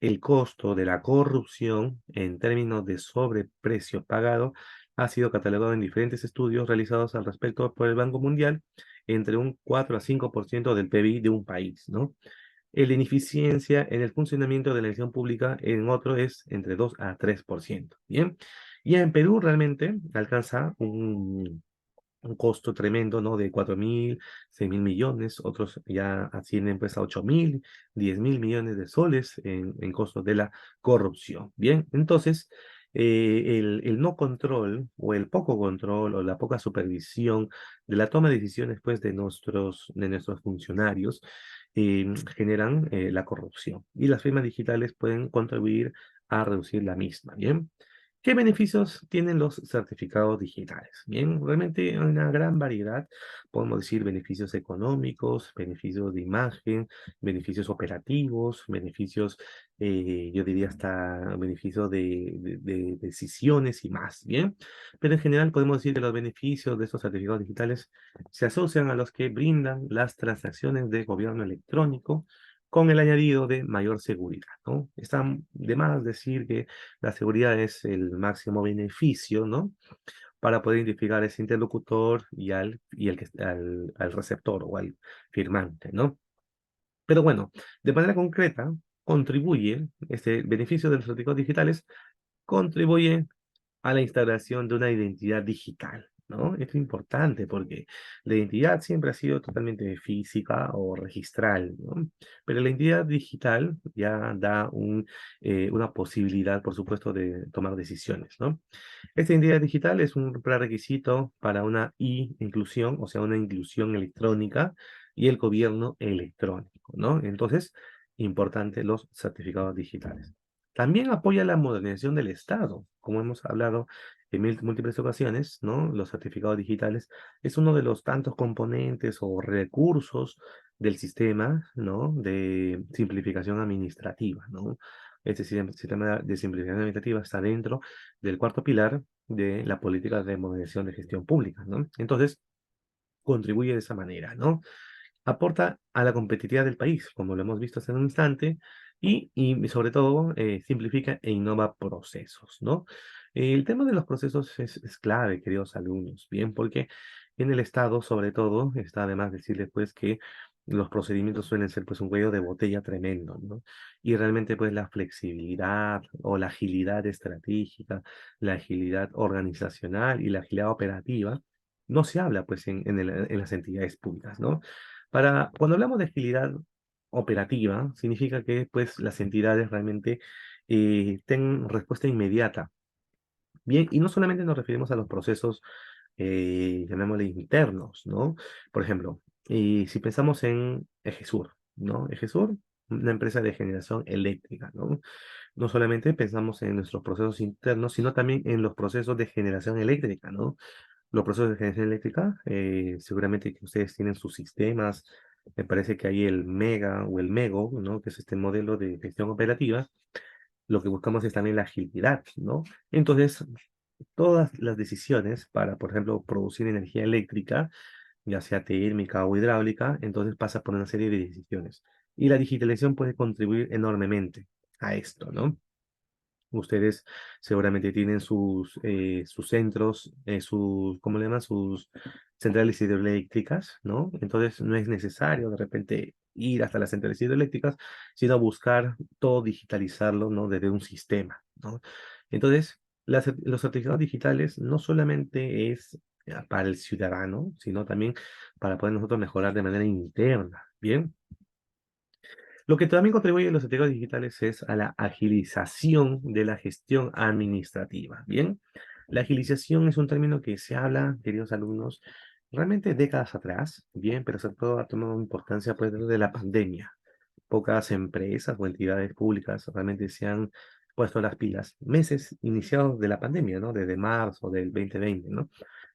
el costo de la corrupción en términos de sobreprecio pagado ha sido catalogado en diferentes estudios realizados al respecto por el Banco Mundial entre un 4 a 5% del PBI de un país, ¿no? La ineficiencia en el funcionamiento de la elección pública en otro es entre 2 a 3%, ¿bien? Y en Perú realmente alcanza un costo tremendo, ¿no? De 4.000, 6.000 millones, otros ya ascienden pues a 8.000, 10.000 millones de soles en costos de la corrupción. Bien, entonces, el no control o el poco control o la poca supervisión de la toma de decisiones pues de nuestros funcionarios generan la corrupción y las firmas digitales pueden contribuir a reducir la misma, ¿bien? ¿Qué beneficios tienen los certificados digitales? Bien, realmente hay una gran variedad. Podemos decir beneficios económicos, beneficios de imagen, beneficios operativos, beneficios, yo diría hasta beneficios de decisiones y más. Bien, pero en general podemos decir que los beneficios de estos certificados digitales se asocian a los que brindan las transacciones de gobierno electrónico con el añadido de mayor seguridad, ¿no? Está de más decir que la seguridad es el máximo beneficio, ¿no? Para poder identificar ese interlocutor al receptor o al firmante, ¿no? Pero bueno, de manera concreta, contribuye, este beneficio de los certificados digitales contribuye a la instalación de una identidad digital, ¿no? Esto es importante porque la identidad siempre ha sido totalmente física o registral, ¿no? Pero la identidad digital ya da una posibilidad, por supuesto, de tomar decisiones, ¿no? Esta identidad digital es un prerequisito para una inclusión, o sea, una inclusión electrónica y el gobierno electrónico, ¿no? Entonces, importante los certificados digitales. También apoya la modernización del Estado, como hemos hablado en múltiples ocasiones, ¿no? Los certificados digitales es uno de los tantos componentes o recursos del sistema, ¿no? De simplificación administrativa, ¿no? Este sistema de simplificación administrativa está dentro del cuarto pilar de la política de modernización de gestión pública, ¿no? Entonces, contribuye de esa manera, ¿no? Aporta a la competitividad del país, como lo hemos visto hace un instante, y sobre todo simplifica e innova procesos, ¿no? El tema de los procesos es clave, queridos alumnos, bien, porque en el Estado, sobre todo, está además decirles pues que los procedimientos suelen ser pues un cuello de botella tremendo, ¿no? Y realmente pues la flexibilidad o la agilidad estratégica, la agilidad organizacional y la agilidad operativa, no se habla pues en las entidades públicas, ¿no? Cuando hablamos de agilidad operativa, significa que pues, las entidades realmente tengan respuesta inmediata. Bien, y no solamente nos referimos a los procesos, llamémosle internos, ¿no? Por ejemplo, si pensamos en Egesur, ¿no? Egesur, una empresa de generación eléctrica, ¿no? No solamente pensamos en nuestros procesos internos, sino también en los procesos de generación eléctrica, ¿no? Los procesos de generación eléctrica, seguramente que ustedes tienen sus sistemas, me parece que hay el Mega o el Mego, ¿no? Que es este modelo de gestión operativa. Lo que buscamos es también la agilidad, ¿no? Entonces, todas las decisiones para, por ejemplo, producir energía eléctrica, ya sea térmica o hidráulica, entonces pasa por una serie de decisiones. Y la digitalización puede contribuir enormemente a esto, ¿no? Ustedes seguramente tienen sus centros, ¿cómo le llaman? Sus centrales hidroeléctricas, ¿no? Entonces no es necesario de repente ir hasta las centrales hidroeléctricas, sino buscar todo digitalizarlo, ¿no? Desde un sistema, ¿no? Entonces, los certificados digitales no solamente es para el ciudadano, sino también para poder nosotros mejorar de manera interna, ¿bien? Lo que también contribuye a los certificados digitales es a la agilización de la gestión administrativa. Bien, la agilización es un término que se habla, queridos alumnos, realmente décadas atrás, bien, pero sobre todo ha tomado importancia pues desde la pandemia. Pocas empresas o entidades públicas realmente se han puesto las pilas. Meses iniciados de la pandemia, ¿no? Desde marzo del 2020, ¿no?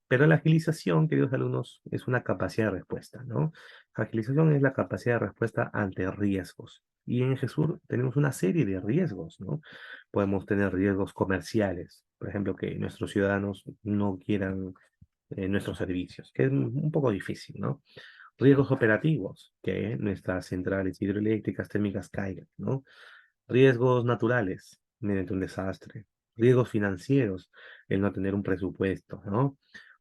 Pero la agilización, queridos alumnos, es una capacidad de respuesta, ¿no? Agilización es la capacidad de respuesta ante riesgos. Y en Jesús tenemos una serie de riesgos, ¿no? Podemos tener riesgos comerciales, por ejemplo, que nuestros ciudadanos no quieran nuestros servicios, que es un poco difícil, ¿no? Riesgos operativos, que nuestras centrales hidroeléctricas térmicas caigan, ¿no? Riesgos naturales, mediante un desastre. Riesgos financieros, el no tener un presupuesto, ¿no?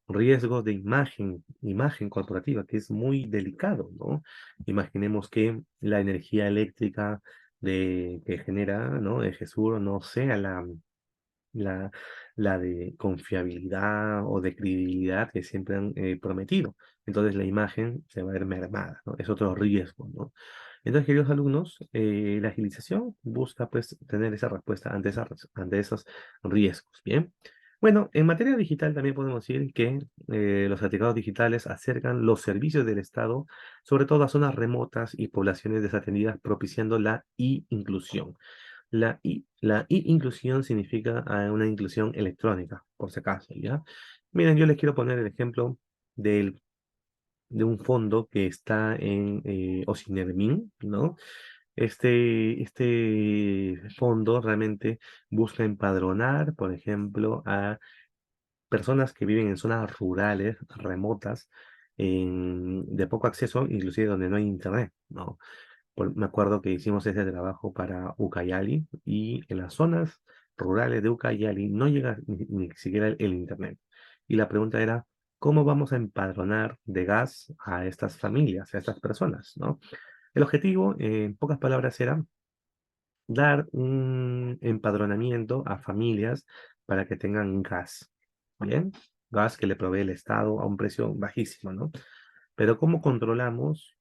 Riesgos de imagen corporativa, que es muy delicado, ¿no? Imaginemos que la energía eléctrica que genera, ¿no? De Jesús no sea la, la de confiabilidad o de credibilidad que siempre han prometido. Entonces la imagen se va a ver mermada, ¿no? Es otro riesgo, ¿no? Entonces, queridos alumnos, la agilización busca pues tener esa respuesta ante esos riesgos, ¿bien? Bueno, en materia digital también podemos decir que los certificados digitales acercan los servicios del Estado, sobre todo a zonas remotas y poblaciones desatendidas, propiciando la inclusión. La inclusión significa una inclusión electrónica, por si acaso, ¿ya? Miren, yo les quiero poner el ejemplo del, de un fondo que está en Ocinermin, ¿no? Este fondo realmente busca empadronar, por ejemplo, a personas que viven en zonas rurales, remotas, de poco acceso, inclusive donde no hay internet, ¿no? Me acuerdo que hicimos ese trabajo para Ucayali y en las zonas rurales de Ucayali no llega ni siquiera el internet. Y la pregunta era, ¿cómo vamos a empadronar de gas a estas familias, a estas personas, ¿no? El objetivo, en pocas palabras, era dar un empadronamiento a familias para que tengan gas, ¿bien? Gas que le provee el Estado a un precio bajísimo, ¿no? Pero ¿cómo controlamos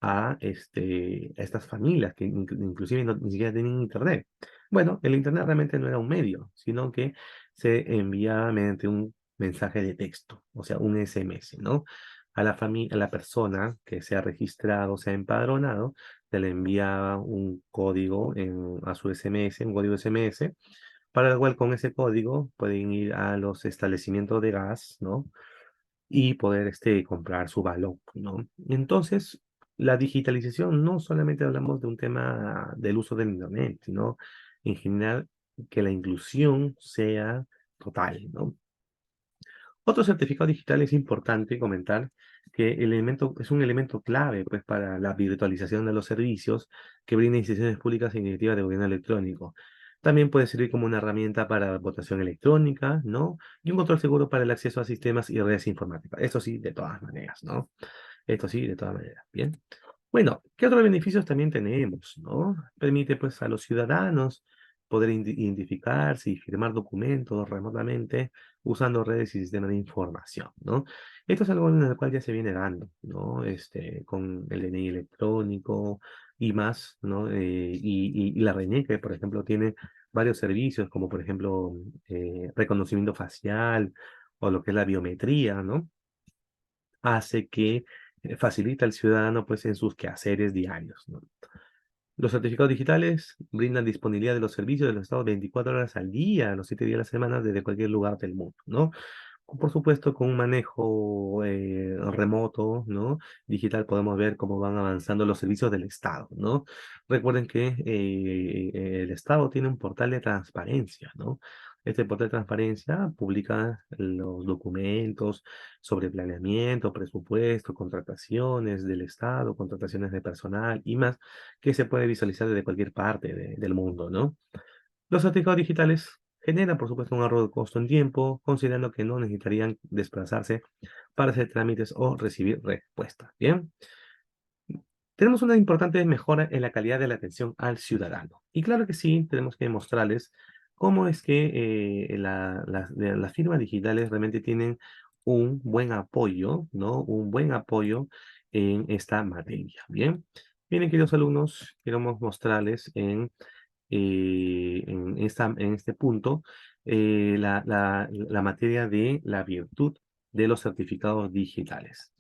a estas familias que inclusive ni siquiera tienen internet? Bueno, el internet realmente no era un medio, sino que se enviaba mediante un mensaje de texto, o sea, un SMS, ¿no? A la persona que se ha registrado, se ha empadronado, se le enviaba un código a su SMS, un código SMS, para el cual con ese código pueden ir a los establecimientos de gas, ¿no? Y poder comprar su balón, ¿no? Entonces, la digitalización no solamente hablamos de un tema del uso del Internet, sino en general que la inclusión sea total, ¿no? Otro certificado digital es importante comentar que es un elemento clave pues, para la virtualización de los servicios que brindan instituciones públicas e iniciativas de gobierno electrónico. También puede servir como una herramienta para votación electrónica, ¿no? Y un control seguro para el acceso a sistemas y redes informáticas. Esto sí, de todas maneras, ¿no? Esto sí, de todas maneras. Bien. Bueno, ¿qué otros beneficios también tenemos, no? Permite pues a los ciudadanos poder identificarse y firmar documentos remotamente usando redes y sistemas de información, ¿no? Esto es algo en el cual ya se viene dando, ¿no? Con el DNI electrónico y más, ¿no? Y la RENIEC, por ejemplo, tiene varios servicios, como por ejemplo reconocimiento facial o lo que es la biometría, ¿no? Hace que facilita al ciudadano pues en sus quehaceres diarios, ¿no? Los certificados digitales brindan disponibilidad de los servicios de los estados 24 horas al día, los 7 días a la semana, desde cualquier lugar del mundo, ¿no? Por supuesto, con un manejo remoto, ¿no? Digital, podemos ver cómo van avanzando los servicios del Estado, ¿no? Recuerden que el Estado tiene un portal de transparencia, ¿no? Este portal de transparencia publica los documentos sobre planeamiento, presupuesto, contrataciones del Estado, contrataciones de personal y más, que se puede visualizar desde cualquier parte del mundo, ¿no? Los certificados digitales generan, por supuesto, un ahorro de costo en tiempo, considerando que no necesitarían desplazarse para hacer trámites o recibir respuestas. Bien, tenemos una importante mejora en la calidad de la atención al ciudadano. Y claro que sí, tenemos que mostrarles cómo es que las firmas digitales realmente tienen un buen apoyo, ¿no? Un buen apoyo en esta materia. Bien, miren, queridos alumnos, queremos mostrarles en este punto la materia de la virtud de los certificados digitales.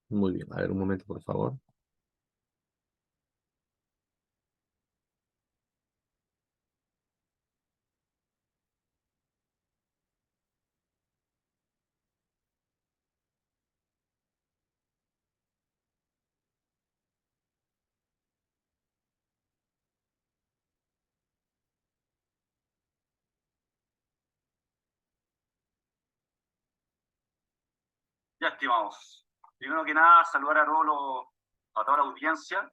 Muy bien, a ver un momento, por favor. Ya, estimados. Primero que nada, saludar a a toda la audiencia.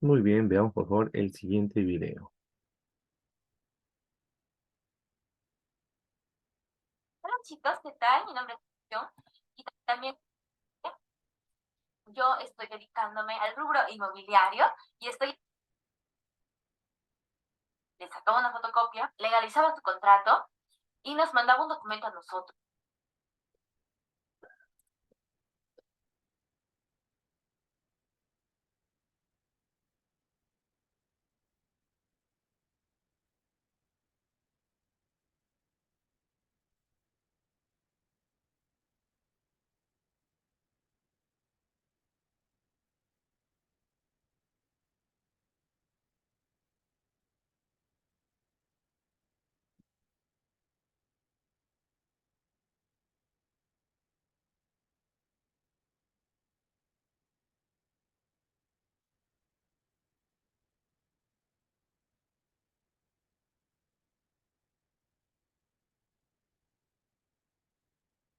Muy bien, veamos por favor el siguiente video. Hola chicos, ¿qué tal? Mi nombre es John y también yo estoy dedicándome al rubro inmobiliario y le sacaba una fotocopia, legalizaba su contrato y nos mandaba un documento a nosotros.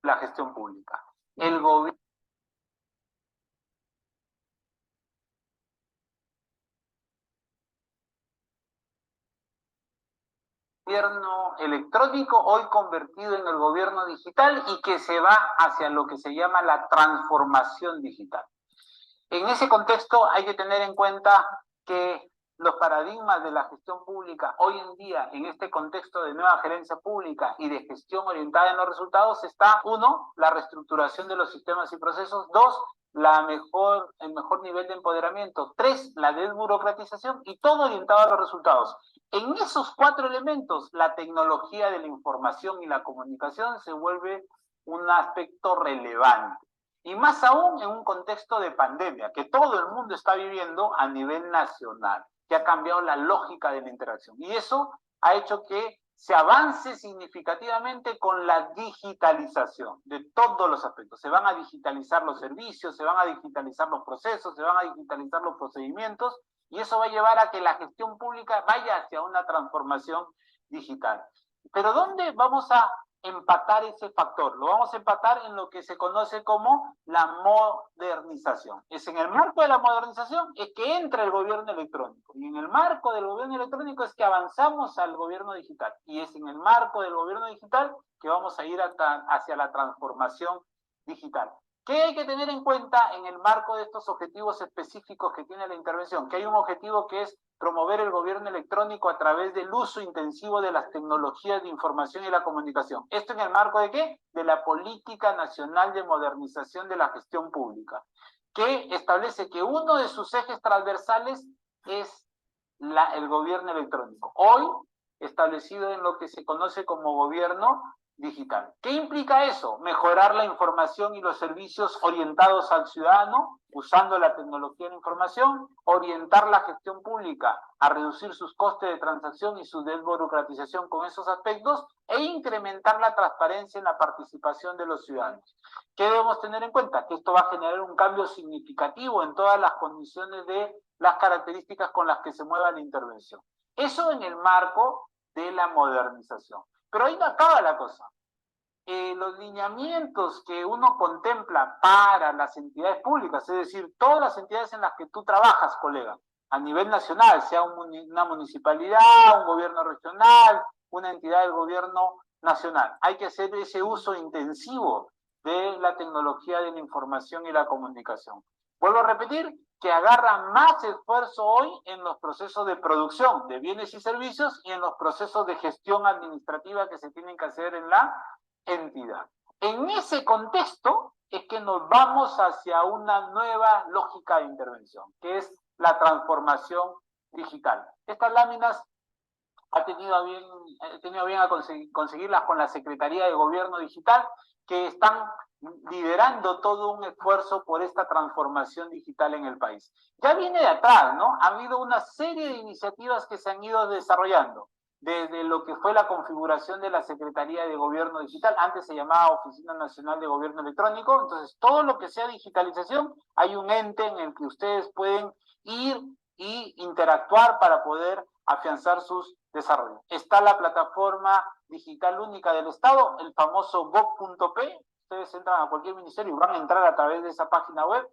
La gestión pública. El gobierno electrónico hoy convertido en el gobierno digital y que se va hacia lo que se llama la transformación digital. En ese contexto hay que tener en cuenta que los paradigmas de la gestión pública hoy en día, en este contexto de nueva gerencia pública y de gestión orientada en los resultados, está, uno, la reestructuración de los sistemas y procesos, dos, el mejor nivel de empoderamiento, tres, la desburocratización y todo orientado a los resultados. En esos cuatro elementos, la tecnología de la información y la comunicación se vuelve un aspecto relevante. Y más aún en un contexto de pandemia, que todo el mundo está viviendo a nivel nacional, que ha cambiado la lógica de la interacción. Y eso ha hecho que se avance significativamente con la digitalización de todos los aspectos. Se van a digitalizar los servicios, se van a digitalizar los procesos, se van a digitalizar los procedimientos, y eso va a llevar a que la gestión pública vaya hacia una transformación digital. Pero ¿dónde vamos a empatar ese factor? Lo vamos a empatar en lo que se conoce como la modernización. Es en el marco de la modernización es que entra el gobierno electrónico, y en el marco del gobierno electrónico es que avanzamos al gobierno digital, y es en el marco del gobierno digital que vamos a ir hacia la transformación digital. ¿Qué hay que tener en cuenta en el marco de estos objetivos específicos que tiene la intervención? Que hay un objetivo que es promover el gobierno electrónico a través del uso intensivo de las tecnologías de información y la comunicación. ¿Esto en el marco de qué? De la Política Nacional de Modernización de la Gestión Pública, que establece que uno de sus ejes transversales es el gobierno electrónico, hoy establecido en lo que se conoce como gobierno digital. ¿Qué implica eso? Mejorar la información y los servicios orientados al ciudadano, usando la tecnología de la información, orientar la gestión pública a reducir sus costes de transacción y su desburocratización con esos aspectos, e incrementar la transparencia en la participación de los ciudadanos. ¿Qué debemos tener en cuenta? Que esto va a generar un cambio significativo en todas las condiciones de las características con las que se mueva la intervención. Eso en el marco de la modernización. Pero ahí no acaba la cosa. Los lineamientos que uno contempla para las entidades públicas, es decir, todas las entidades en las que tú trabajas, colega, a nivel nacional, sea una municipalidad, un gobierno regional, una entidad del gobierno nacional. Hay que hacer ese uso intensivo de la tecnología de la información y la comunicación. Vuelvo a repetir que agarra más esfuerzo hoy en los procesos de producción de bienes y servicios y en los procesos de gestión administrativa que se tienen que hacer en la entidad. En ese contexto es que nos vamos hacia una nueva lógica de intervención, que es la transformación digital. Estas láminas he tenido a bien a conseguirlas con la Secretaría de Gobierno Digital, que están liderando todo un esfuerzo por esta transformación digital en el país. Ya viene de atrás, ¿no? Ha habido una serie de iniciativas que se han ido desarrollando, desde lo que fue la configuración de la Secretaría de Gobierno Digital, antes se llamaba Oficina Nacional de Gobierno Electrónico. Entonces todo lo que sea digitalización, hay un ente en el que ustedes pueden ir y interactuar para poder afianzar sus desarrollos. Está la plataforma digital única del Estado, el famoso gov.p. Ustedes entran a cualquier ministerio y van a entrar a través de esa página web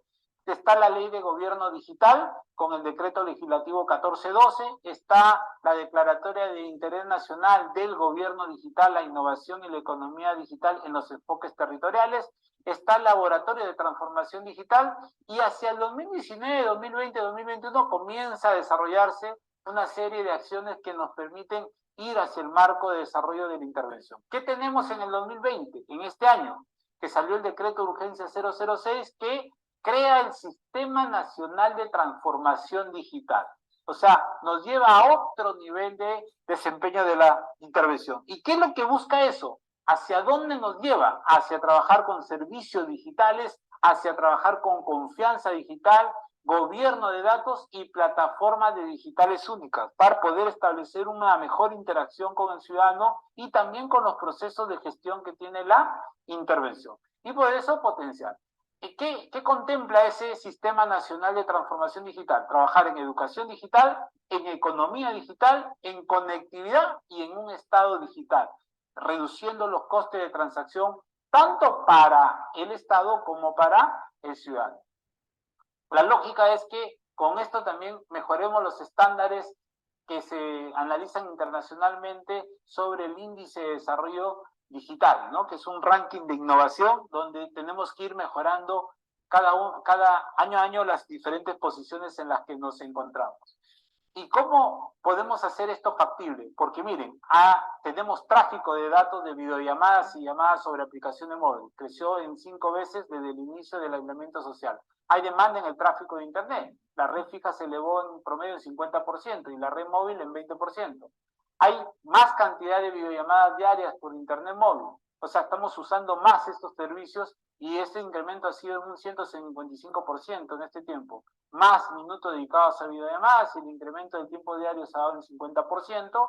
está la Ley de Gobierno Digital con el Decreto Legislativo 1412, está la Declaratoria de Interés Nacional del Gobierno Digital, la innovación y la economía digital en los enfoques territoriales, está el Laboratorio de Transformación Digital y hacia el 2019, 2020, 2021 comienza a desarrollarse una serie de acciones que nos permiten ir hacia el marco de desarrollo de la intervención. ¿Qué tenemos en el 2020, en este año? Que salió el Decreto de Urgencia 006 que crea el Sistema Nacional de Transformación Digital. O sea, nos lleva a otro nivel de desempeño de la intervención. ¿Y qué es lo que busca eso? ¿Hacia dónde nos lleva? Hacia trabajar con servicios digitales, hacia trabajar con confianza digital, gobierno de datos y plataformas de digitales únicas para poder establecer una mejor interacción con el ciudadano y también con los procesos de gestión que tiene la intervención. Y por eso potenciar. ¿Qué contempla ese Sistema Nacional de Transformación Digital? Trabajar en educación digital, en economía digital, en conectividad y en un estado digital, reduciendo los costes de transacción tanto para el Estado como para el ciudadano. La lógica es que con esto también mejoremos los estándares que se analizan internacionalmente sobre el índice de desarrollo digital, ¿no? Que es un ranking de innovación donde tenemos que ir mejorando cada año a año las diferentes posiciones en las que nos encontramos. ¿Y cómo podemos hacer esto factible? Porque miren, tenemos tráfico de datos de videollamadas y llamadas sobre aplicaciones móviles. Creció en 5 veces desde el inicio del aislamiento social. Hay demanda en el tráfico de Internet. La red fija se elevó en promedio en 50% y la red móvil en 20%. Hay más cantidad de videollamadas diarias por Internet móvil. O sea, estamos usando más estos servicios y este incremento ha sido en un 155% en este tiempo. Más minutos dedicados a videollamadas y el incremento del tiempo diario se ha dado en 50%.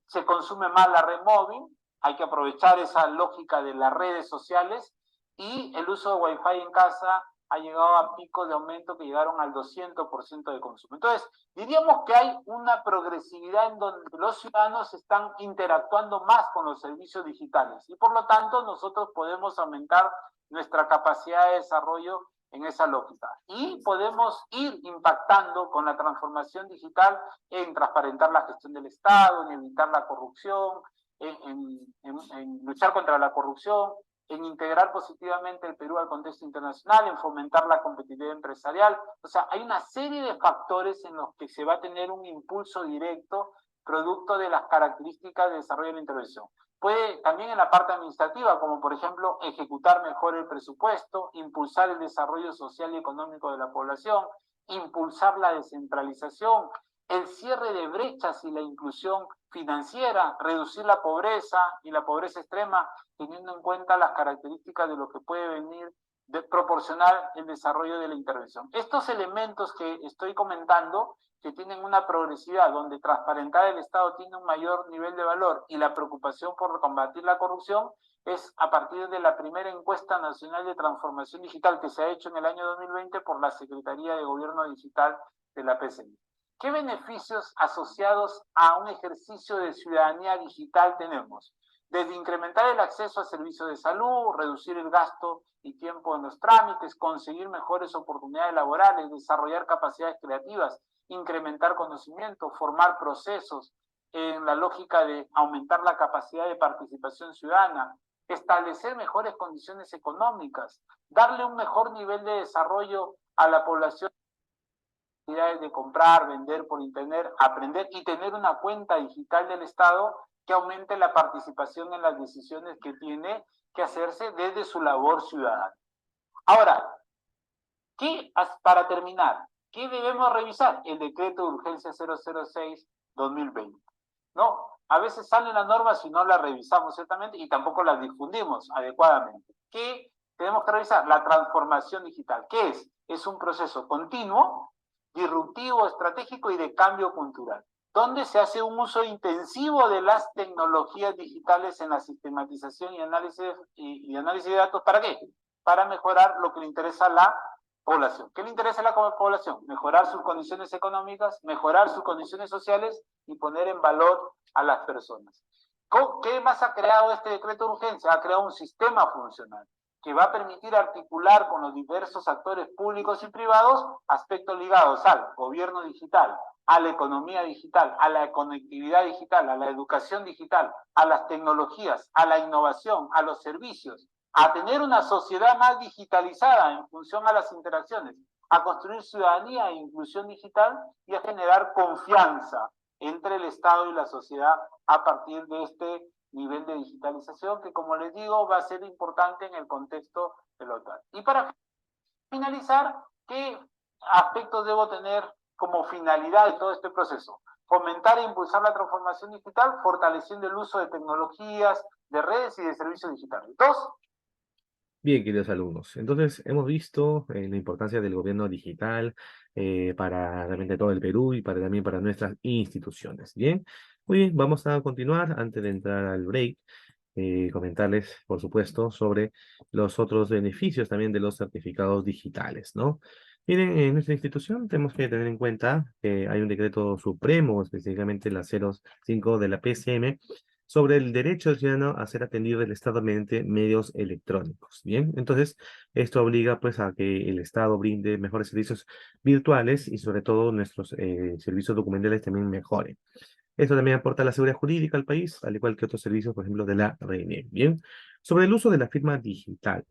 Se consume más la red móvil, hay que aprovechar esa lógica de las redes sociales y el uso de Wi-Fi en casa ha llegado a picos de aumento que llegaron al 200% de consumo. Entonces, diríamos que hay una progresividad en donde los ciudadanos están interactuando más con los servicios digitales y por lo tanto nosotros podemos aumentar nuestra capacidad de desarrollo en esa lógica. Y podemos ir impactando con la transformación digital en transparentar la gestión del Estado, en evitar la corrupción, en luchar contra la corrupción, en integrar positivamente el Perú al contexto internacional, en fomentar la competitividad empresarial. O sea, hay una serie de factores en los que se va a tener un impulso directo producto de las características de desarrollo de la intervención. Puede también en la parte administrativa, como por ejemplo ejecutar mejor el presupuesto, impulsar el desarrollo social y económico de la población, impulsar la descentralización, el cierre de brechas y la inclusión financiera, reducir la pobreza y la pobreza extrema, teniendo en cuenta las características de lo que puede venir de proporcionar el desarrollo de la intervención. Estos elementos que estoy comentando, que tienen una progresividad donde transparentar el Estado tiene un mayor nivel de valor y la preocupación por combatir la corrupción es a partir de la primera encuesta nacional de transformación digital que se ha hecho en el año 2020 por la Secretaría de Gobierno Digital de la PCI. ¿Qué beneficios asociados a un ejercicio de ciudadanía digital tenemos? Desde incrementar el acceso a servicios de salud, reducir el gasto y tiempo en los trámites, conseguir mejores oportunidades laborales, desarrollar capacidades creativas, incrementar conocimiento, formar procesos en la lógica de aumentar la capacidad de participación ciudadana, establecer mejores condiciones económicas, darle un mejor nivel de desarrollo a la población, de comprar, vender por internet, aprender y tener una cuenta digital del Estado que aumente la participación en las decisiones que tiene que hacerse desde su labor ciudadana. Ahora, para terminar, ¿qué debemos revisar? El decreto de urgencia 006-2020. ¿No? A veces salen las normas y no las revisamos ciertamente y tampoco las difundimos adecuadamente. ¿Qué tenemos que revisar? La transformación digital. ¿Qué es? Es un proceso continuo, disruptivo, estratégico y de cambio cultural, donde se hace un uso intensivo de las tecnologías digitales en la sistematización y análisis de datos. ¿Para qué? Para mejorar lo que le interesa a la población. ¿Qué le interesa a la población? Mejorar sus condiciones económicas, mejorar sus condiciones sociales y poner en valor a las personas. ¿Qué más ha creado este decreto de urgencia? Ha creado un sistema funcional. que va a permitir articular con los diversos actores públicos y privados aspectos ligados al gobierno digital, a la economía digital, a la conectividad digital, a la educación digital, a las tecnologías, a la innovación, a los servicios, a tener una sociedad más digitalizada en función a las interacciones, a construir ciudadanía e inclusión digital y a generar confianza entre el Estado y la sociedad a partir de este nivel de digitalización que, como les digo, va a ser importante en el contexto de la OTAN. Y para finalizar, ¿qué aspectos debo tener como finalidad de todo este proceso? Fomentar e impulsar la transformación digital, fortaleciendo el uso de tecnologías, de redes y de servicios digitales. Dos. Bien, queridos alumnos, entonces hemos visto la importancia del gobierno digital para realmente todo el Perú y también para nuestras instituciones. Bien, muy bien, vamos a continuar antes de entrar al break. Comentarles, por supuesto, sobre los otros beneficios también de los certificados digitales, ¿no? Miren, en nuestra institución tenemos que tener en cuenta que hay un decreto supremo, específicamente la 05 de la PCM, sobre el derecho del ciudadano a ser atendido del Estado mediante medios electrónicos, ¿bien? Entonces, esto obliga, pues, a que el Estado brinde mejores servicios virtuales y, sobre todo, nuestros servicios documentales también mejoren. Esto también aporta la seguridad jurídica al país, al igual que otros servicios, por ejemplo, de la RENIEC. Bien, sobre el uso de la firma digital.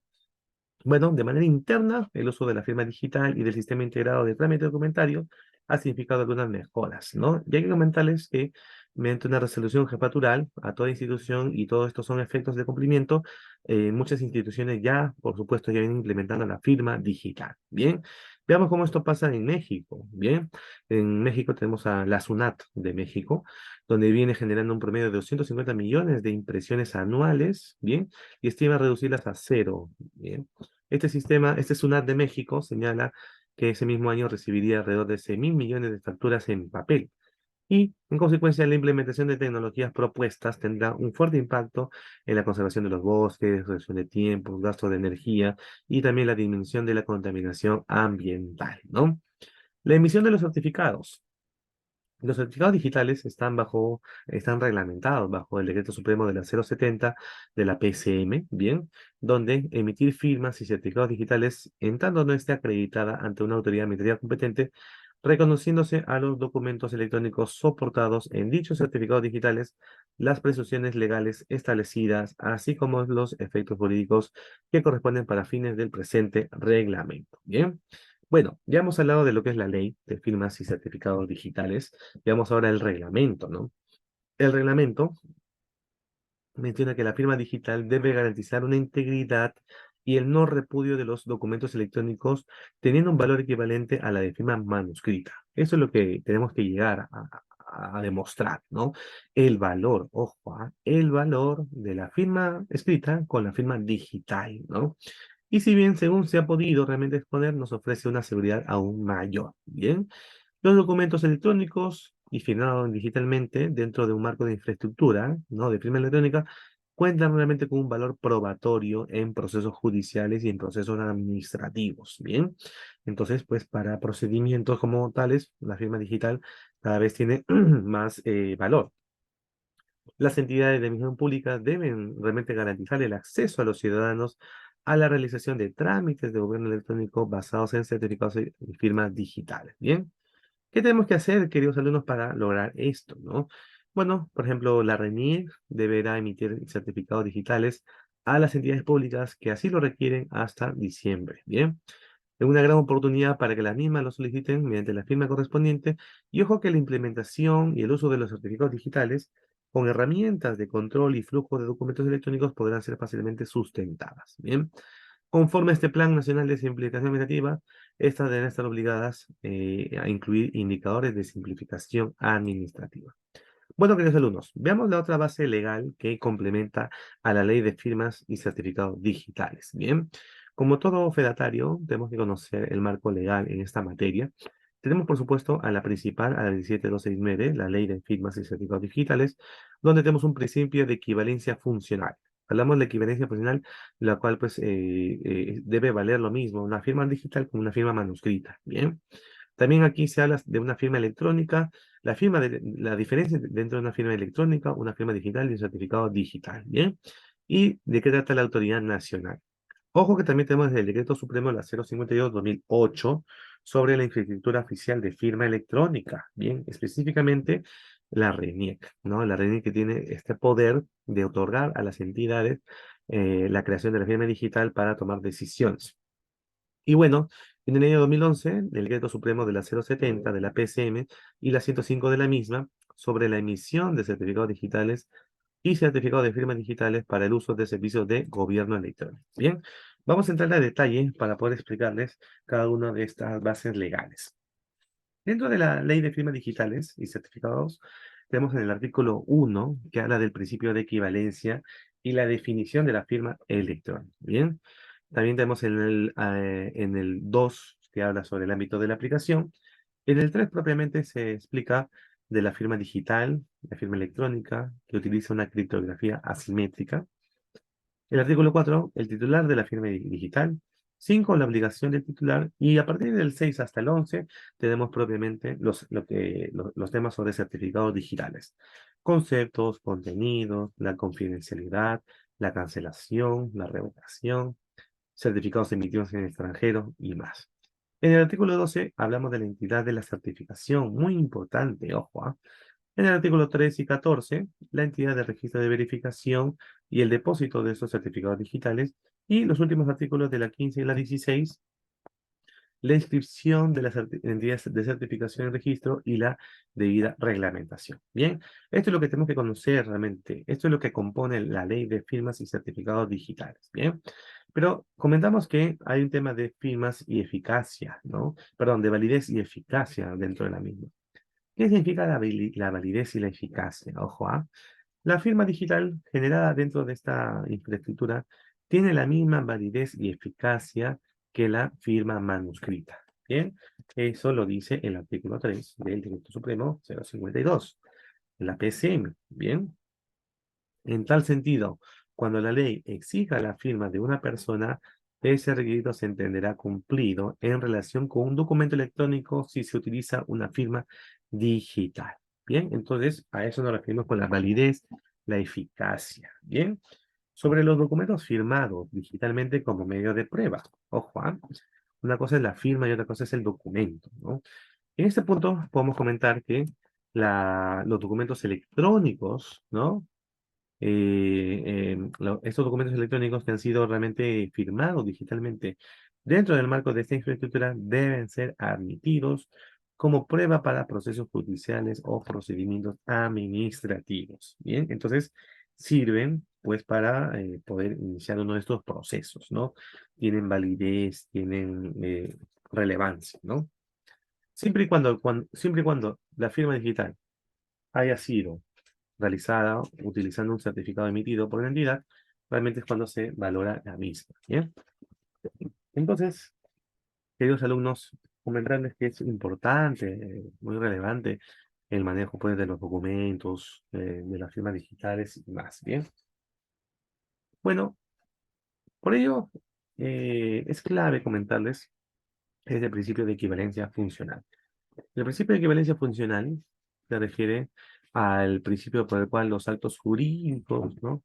Bueno, de manera interna, el uso de la firma digital y del sistema integrado de trámite documentario ha significado algunas mejoras, ¿no? Y hay que comentarles que mediante una resolución jefatural a toda institución, y todos estos son efectos de cumplimiento, muchas instituciones ya, por supuesto, ya vienen implementando la firma digital. Bien, veamos cómo esto pasa en México. Bien, en México tenemos a la SUNAT de México, donde viene generando un promedio de 250 millones de impresiones anuales, bien, y estima reducirlas a cero, bien. Este sistema, este SUNAT de México, señala que ese mismo año recibiría alrededor de 6.000 millones de facturas en papel. Y, en consecuencia, la implementación de tecnologías propuestas tendrá un fuerte impacto en la conservación de los bosques, reducción de tiempos, gasto de energía y también la disminución de la contaminación ambiental, ¿no? La emisión de los certificados. Los certificados digitales están reglamentados bajo el Decreto Supremo de la 070 de la PCM, bien, donde emitir firmas y certificados digitales, en tanto no esté acreditada ante una autoridad administrativa competente, reconociéndose a los documentos electrónicos soportados en dichos certificados digitales las presunciones legales establecidas, así como los efectos jurídicos que corresponden para fines del presente reglamento. Bien. Bueno, ya hemos hablado de lo que es la ley de firmas y certificados digitales. Veamos ahora el reglamento, ¿no? El reglamento menciona que la firma digital debe garantizar una integridad y el no repudio de los documentos electrónicos teniendo un valor equivalente a la de firma manuscrita. Eso es lo que tenemos que llegar a demostrar, ¿no? El valor, ojo, el valor de la firma escrita con la firma digital, ¿no? Y si bien, según se ha podido realmente exponer, nos ofrece una seguridad aún mayor, ¿bien? Los documentos electrónicos y firmados digitalmente dentro de un marco de infraestructura, ¿no? De firma electrónica, cuentan realmente con un valor probatorio en procesos judiciales y en procesos administrativos, ¿bien? Entonces, pues para procedimientos como tales, la firma digital cada vez tiene más valor. Las entidades de emisión pública deben realmente garantizar el acceso a los ciudadanos a la realización de trámites de gobierno electrónico basados en certificados y firmas digitales, ¿bien? ¿Qué tenemos que hacer, queridos alumnos, para lograr esto, no? Bueno, por ejemplo, la RENIEC deberá emitir certificados digitales a las entidades públicas que así lo requieren hasta diciembre, ¿bien? Es una gran oportunidad para que las mismas lo soliciten mediante la firma correspondiente y ojo que la implementación y el uso de los certificados digitales con herramientas de control y flujo de documentos electrónicos podrán ser fácilmente sustentadas, ¿bien? Conforme a este Plan Nacional de Simplificación Administrativa, estas deben estar obligadas a incluir indicadores de simplificación administrativa. Bueno, queridos alumnos, veamos la otra base legal que complementa a la ley de firmas y certificados digitales. Bien, como todo fedatario, tenemos que conocer el marco legal en esta materia. Tenemos, por supuesto, a la principal, a la 17269, la ley de firmas y certificados digitales, donde tenemos un principio de equivalencia funcional. Hablamos de equivalencia funcional, la cual pues debe valer lo mismo, una firma digital como una firma manuscrita. Bien. También aquí se habla de una firma electrónica, la diferencia dentro de una firma electrónica, una firma digital y un certificado digital, ¿bien? ¿Y de qué trata la autoridad nacional? Ojo que también tenemos el Decreto Supremo la 052/2008 sobre la infraestructura oficial de firma electrónica. Bien, específicamente la RENIEC, ¿no? La RENIEC que tiene este poder de otorgar a las entidades la creación de la firma digital para tomar decisiones. Y bueno, en el año 2011, el Decreto Supremo de la 070 de la PCM y la 105 de la misma sobre la emisión de certificados digitales y certificados de firmas digitales para el uso de servicios de gobierno electrónico. Bien, vamos a entrar a detalle para poder explicarles cada una de estas bases legales. Dentro de la Ley de Firmas Digitales y Certificados, tenemos en el artículo 1 que habla del principio de equivalencia y la definición de la firma electrónica. Bien, también tenemos en el 2 que habla sobre el ámbito de la aplicación. En el 3 propiamente se explica de la firma digital, la firma electrónica, que utiliza una criptografía asimétrica. El artículo 4, el titular de la firma digital. 5, la obligación del titular. Y a partir del 6 hasta el 11, tenemos propiamente los temas sobre certificados digitales. Conceptos, contenidos, la confidencialidad, la cancelación, la revocación, certificados emitidos en el extranjero y más. En el artículo 12 hablamos de la entidad de la certificación, muy importante, ojo, ¿ah? En el artículo 13 y 14, la entidad de registro de verificación y el depósito de esos certificados digitales. Y los últimos artículos de la 15 y la 16, la inscripción de las entidades de certificación y registro y la debida reglamentación. Bien, esto es lo que tenemos que conocer realmente. Esto es lo que compone la ley de firmas y certificados digitales. Bien, pero comentamos que hay un tema de firmas y eficacia, ¿no? Perdón, de validez y eficacia dentro de la misma. ¿Qué significa la validez y la eficacia? Ojo, ¿ah? La firma digital generada dentro de esta infraestructura tiene la misma validez y eficacia que la firma manuscrita. Bien, eso lo dice el artículo 3 del Decreto Supremo 052, la PCM. Bien, en tal sentido, cuando la ley exija la firma de una persona, ese requisito se entenderá cumplido en relación con un documento electrónico si se utiliza una firma digital. Bien, entonces a eso nos referimos con la validez, la eficacia. Bien, sobre los documentos firmados digitalmente como medio de prueba. Ojo, ¿ah? Una cosa es la firma y otra cosa es el documento, ¿no? En este punto podemos comentar que los documentos electrónicos, ¿no? Estos documentos electrónicos que han sido realmente firmados digitalmente dentro del marco de esta infraestructura deben ser admitidos como prueba para procesos judiciales o procedimientos administrativos. Bien, entonces sirven pues para poder iniciar uno de estos procesos, ¿no? Tienen validez, tienen relevancia, ¿no? Siempre y cuando la firma digital haya sido realizada utilizando un certificado emitido por la entidad, realmente es cuando se valora la misma. ¿Bien? Entonces, queridos alumnos, comentarles que es importante, muy relevante, el manejo pues, de los documentos, de las firmas digitales y más. Bien. Bueno, por ello, es clave comentarles el principio de equivalencia funcional. El principio de equivalencia funcional se refiere al principio por el cual los actos jurídicos, ¿no?,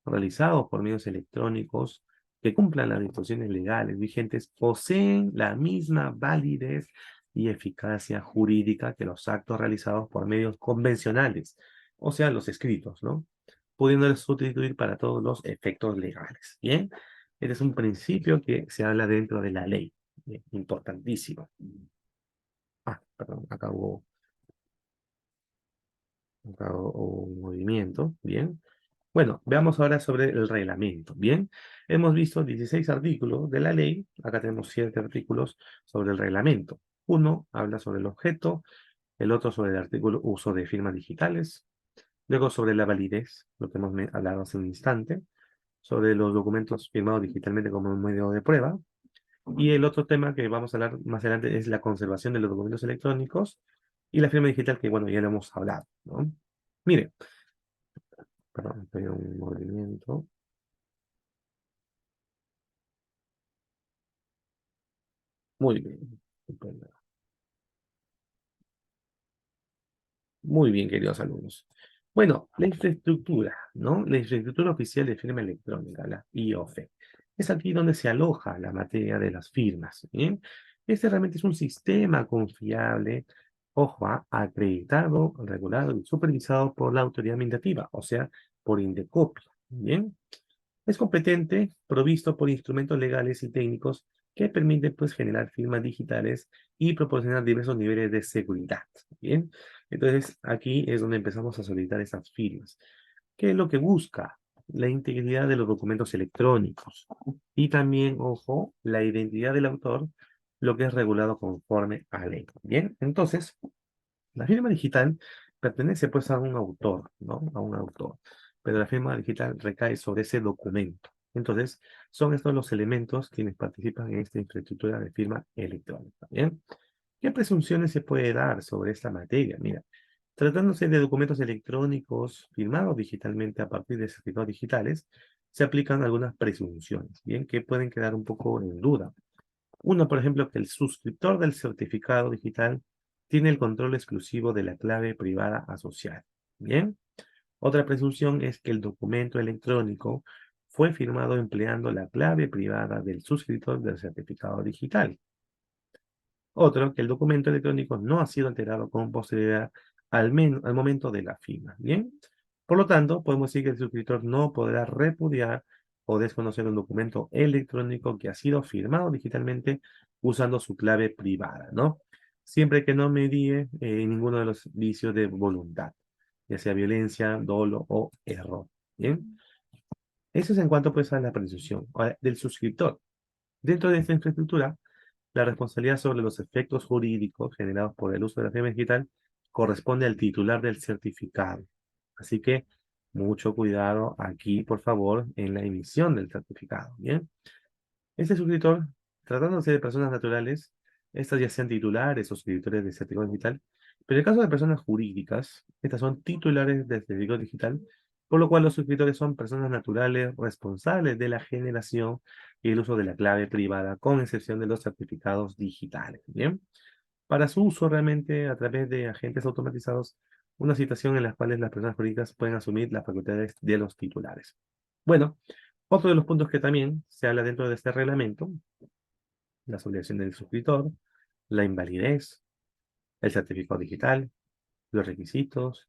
realizados por medios electrónicos que cumplan las disposiciones legales vigentes poseen la misma validez y eficacia jurídica que los actos realizados por medios convencionales, o sea, los escritos, ¿no? Pudiéndoles sustituir para todos los efectos legales. Bien, este es un principio que se habla dentro de la ley. Bien, importantísimo. Perdón, acabo un movimiento, bien. Bueno, veamos ahora sobre el reglamento, bien. Hemos visto 16 artículos de la ley, acá tenemos 7 artículos sobre el reglamento. Uno habla sobre el objeto, el otro sobre el artículo uso de firmas digitales, luego sobre la validez, lo que hemos hablado hace un instante, sobre los documentos firmados digitalmente como un medio de prueba, y el otro tema que vamos a hablar más adelante es la conservación de los documentos electrónicos y la firma digital, que bueno, ya lo hemos hablado, ¿no? Mire, perdón, estoy un movimiento. Muy bien. Estupendo. Muy bien, queridos alumnos. Bueno, la infraestructura, ¿no? La infraestructura oficial de firma electrónica, la IOF. es aquí donde se aloja la materia de las firmas. ¿Bien? Este realmente es un sistema confiable, ojo, acreditado, regulado y supervisado por la autoridad administrativa, o sea, por Indecopi. ¿Bien? Es competente, provisto por instrumentos legales y técnicos que permiten pues, generar firmas digitales y proporcionar diversos niveles de seguridad. ¿Bien? Entonces, aquí es donde empezamos a solicitar esas firmas. ¿Qué es lo que busca? La integridad de los documentos electrónicos y también, ojo, la identidad del autor, lo que es regulado conforme a ley. Bien, entonces, la firma digital pertenece pues a un autor, ¿no? A un autor. Pero la firma digital recae sobre ese documento. Entonces, son estos los elementos quienes participan en esta infraestructura de firma electrónica. ¿Bien? ¿Qué presunciones se puede dar sobre esta materia? Mira, tratándose de documentos electrónicos firmados digitalmente a partir de certificados digitales, se aplican algunas presunciones, ¿bien? Que pueden quedar un poco en duda. Uno, por ejemplo, que el suscriptor del certificado digital tiene el control exclusivo de la clave privada asociada. Bien. Otra presunción es que el documento electrónico fue firmado empleando la clave privada del suscriptor del certificado digital. Otro, que el documento electrónico no ha sido alterado con posterioridad al momento de la firma. Bien. Por lo tanto, podemos decir que el suscriptor no podrá repudiar o desconocer un documento electrónico que ha sido firmado digitalmente usando su clave privada, ¿no? Siempre que no medie ninguno de los vicios de voluntad, ya sea violencia, dolo o error. Bien. Eso es en cuanto pues a la presunción. Ahora, del suscriptor. Dentro de esta infraestructura, la responsabilidad sobre los efectos jurídicos generados por el uso de la firma digital corresponde al titular del certificado. Así que mucho cuidado aquí, por favor, en la emisión del certificado. Bien. Este suscriptor, tratándose de personas naturales, estas ya sean titulares o suscriptores de certificado digital, pero en el caso de personas jurídicas, estas son titulares del certificado digital, por lo cual los suscriptores son personas naturales responsables de la generación y el uso de la clave privada, con excepción de los certificados digitales. Bien. Para su uso realmente a través de agentes automatizados, una situación en la cual las personas jurídicas pueden asumir las facultades de los titulares. Bueno, otro de los puntos que también se habla dentro de este reglamento, las obligaciones del suscriptor, la invalidez, el certificado digital, los requisitos,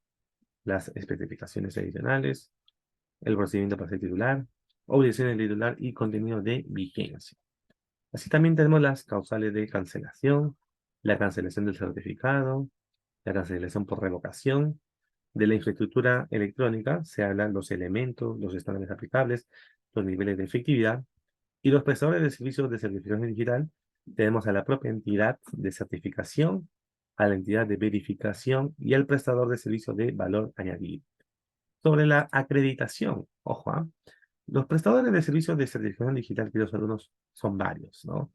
las especificaciones adicionales, el procedimiento para ser titular, obligaciones del titular y contenido de vigencia. Así también tenemos las causales de cancelación, la cancelación del certificado, la cancelación por revocación. De la infraestructura electrónica se hablan los elementos, los estándares aplicables, los niveles de efectividad y los prestadores de servicios de certificación digital. Tenemos a la propia entidad de certificación, a la entidad de verificación y al prestador de servicios de valor añadido. Sobre la acreditación, ojo, los prestadores de servicios de certificación digital, queridos alumnos, son varios, ¿no?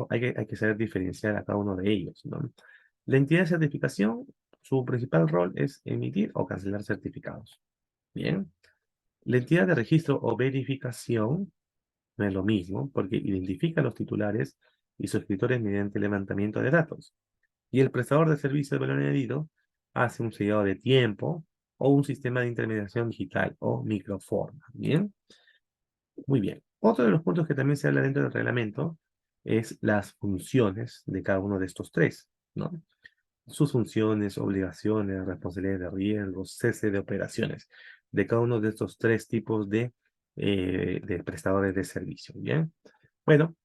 Hay que saber diferenciar a cada uno de ellos, ¿no? La entidad de certificación, su principal rol es emitir o cancelar certificados. Bien. La entidad de registro o verificación no es lo mismo, porque identifica a los titulares y suscriptores mediante el levantamiento de datos. Y el prestador de servicio de valor añadido hace un sellado de tiempo o un sistema de intermediación digital o microforma. Bien. Muy bien. Otro de los puntos que también se habla dentro del reglamento es las funciones de cada uno de estos tres, ¿no? Sus funciones, obligaciones, responsabilidades de riesgos, cese de operaciones de cada uno de estos tres tipos de prestadores de servicio, ¿bien? Bueno,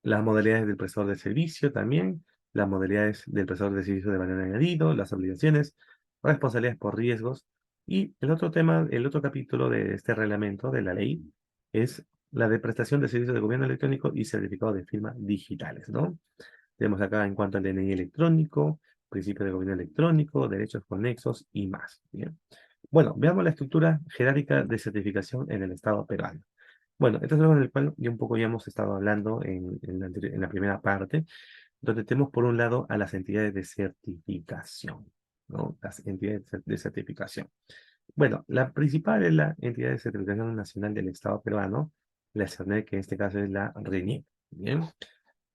las modalidades del prestador de servicio también, las modalidades del prestador de servicio de valor añadido, las obligaciones, responsabilidades por riesgos. Y el otro tema, el otro capítulo de este reglamento de la ley es la de prestación de servicios de gobierno electrónico y certificado de firma digitales, ¿no? Tenemos acá en cuanto al DNI electrónico, principio de gobierno electrónico, derechos conexos y más. ¿Bien? Bueno, veamos la estructura jerárquica de certificación en el Estado peruano. Bueno, esto es algo en el cual ya un poco ya hemos estado hablando en la primera parte, donde tenemos por un lado a las entidades de certificación, ¿no? Las entidades de certificación. Bueno, la principal es la entidad de certificación nacional del Estado peruano, la CERNEC, que en este caso es la RENIEC. Bien.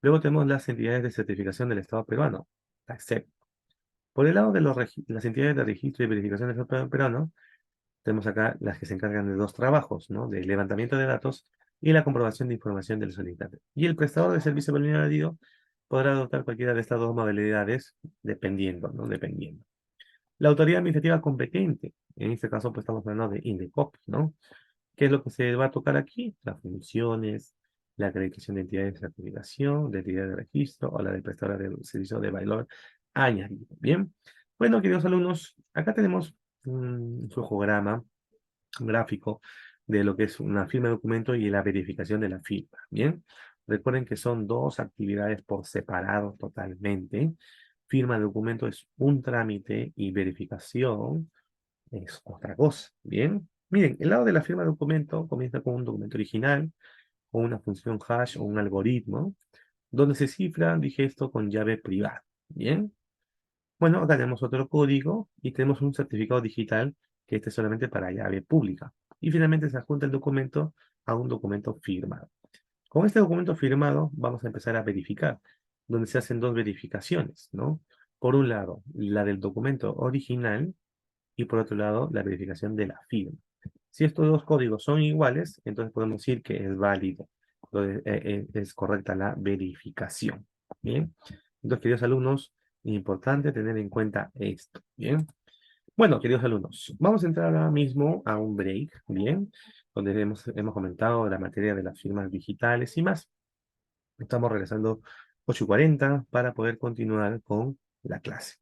Luego tenemos las entidades de certificación del Estado peruano, la ESCEP. Por el lado de las entidades de registro y verificación del Estado peruano, Tenemos acá las que se encargan de dos trabajos, ¿no? De levantamiento de datos y la comprobación de información del solicitante. Y el prestador de servicio voluntario podrá adoptar cualquiera de estas dos modalidades dependiendo, ¿no? Dependiendo. La autoridad administrativa competente, en este caso pues estamos hablando de INDECOP, ¿no? ¿Qué es lo que se va a tocar aquí? Las funciones, la acreditación de entidades de certificación, de entidades de registro o la de prestadora de servicio de valor añadido. Bien, bueno, queridos alumnos, acá tenemos un flujograma gráfico de lo que es una firma de documento y la verificación de la firma. Bien, recuerden que son dos actividades por separado totalmente. Firma de documento es un trámite y verificación es otra cosa. Bien, miren, el lado de la firma de documento comienza con un documento original, con una función hash o un algoritmo, donde se cifra, dije esto, con llave privada. Bien, bueno, acá tenemos otro código y tenemos un certificado digital que este es solamente para llave pública. Y finalmente se adjunta el documento a un documento firmado. Con este documento firmado vamos a empezar a verificar, donde se hacen dos verificaciones, ¿no? Por un lado, la del documento original y por otro lado, la verificación de la firma. Si estos dos códigos son iguales, entonces podemos decir que es válido, entonces, es correcta la verificación. Bien, entonces, queridos alumnos, importante tener en cuenta esto. Bien, bueno, queridos alumnos, vamos a entrar ahora mismo a un break, bien, donde hemos comentado la materia de las firmas digitales y más. Estamos regresando 8:40 para poder continuar con la clase.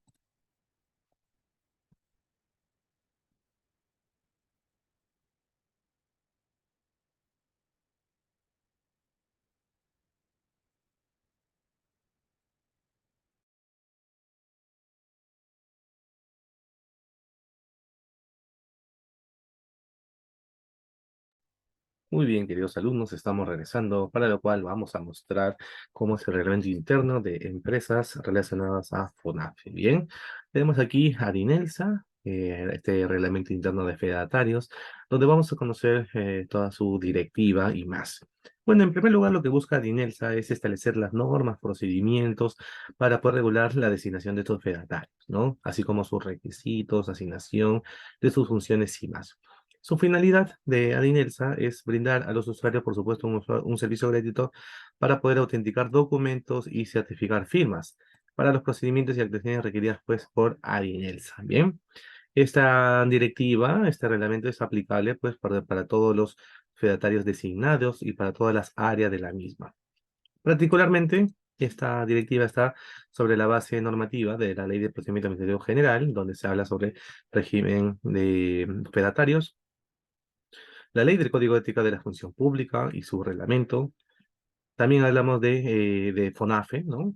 Muy bien, queridos alumnos, estamos regresando, para lo cual vamos a mostrar cómo es el reglamento interno de empresas relacionadas a FONAFE. Bien, tenemos aquí a Dinelsa, este reglamento interno de fedatarios, donde vamos a conocer toda su directiva y más. Bueno, en primer lugar, lo que busca Dinelsa es establecer las normas, procedimientos para poder regular la designación de estos fedatarios, ¿no? Así como sus requisitos, asignación de sus funciones y más. Su finalidad de Adinelsa es brindar a los usuarios, por supuesto, un servicio gratuito para poder autenticar documentos y certificar firmas para los procedimientos y actuaciones requeridas pues, por Adinelsa. Bien, esta directiva, este reglamento es aplicable pues, para todos los fedatarios designados y para todas las áreas de la misma. Particularmente, esta directiva está sobre la base normativa de la Ley de Procedimiento Administrativo General, donde se habla sobre régimen de fedatarios, la ley del Código de Ética de la Función Pública y su reglamento. También hablamos de FONAFE, ¿no?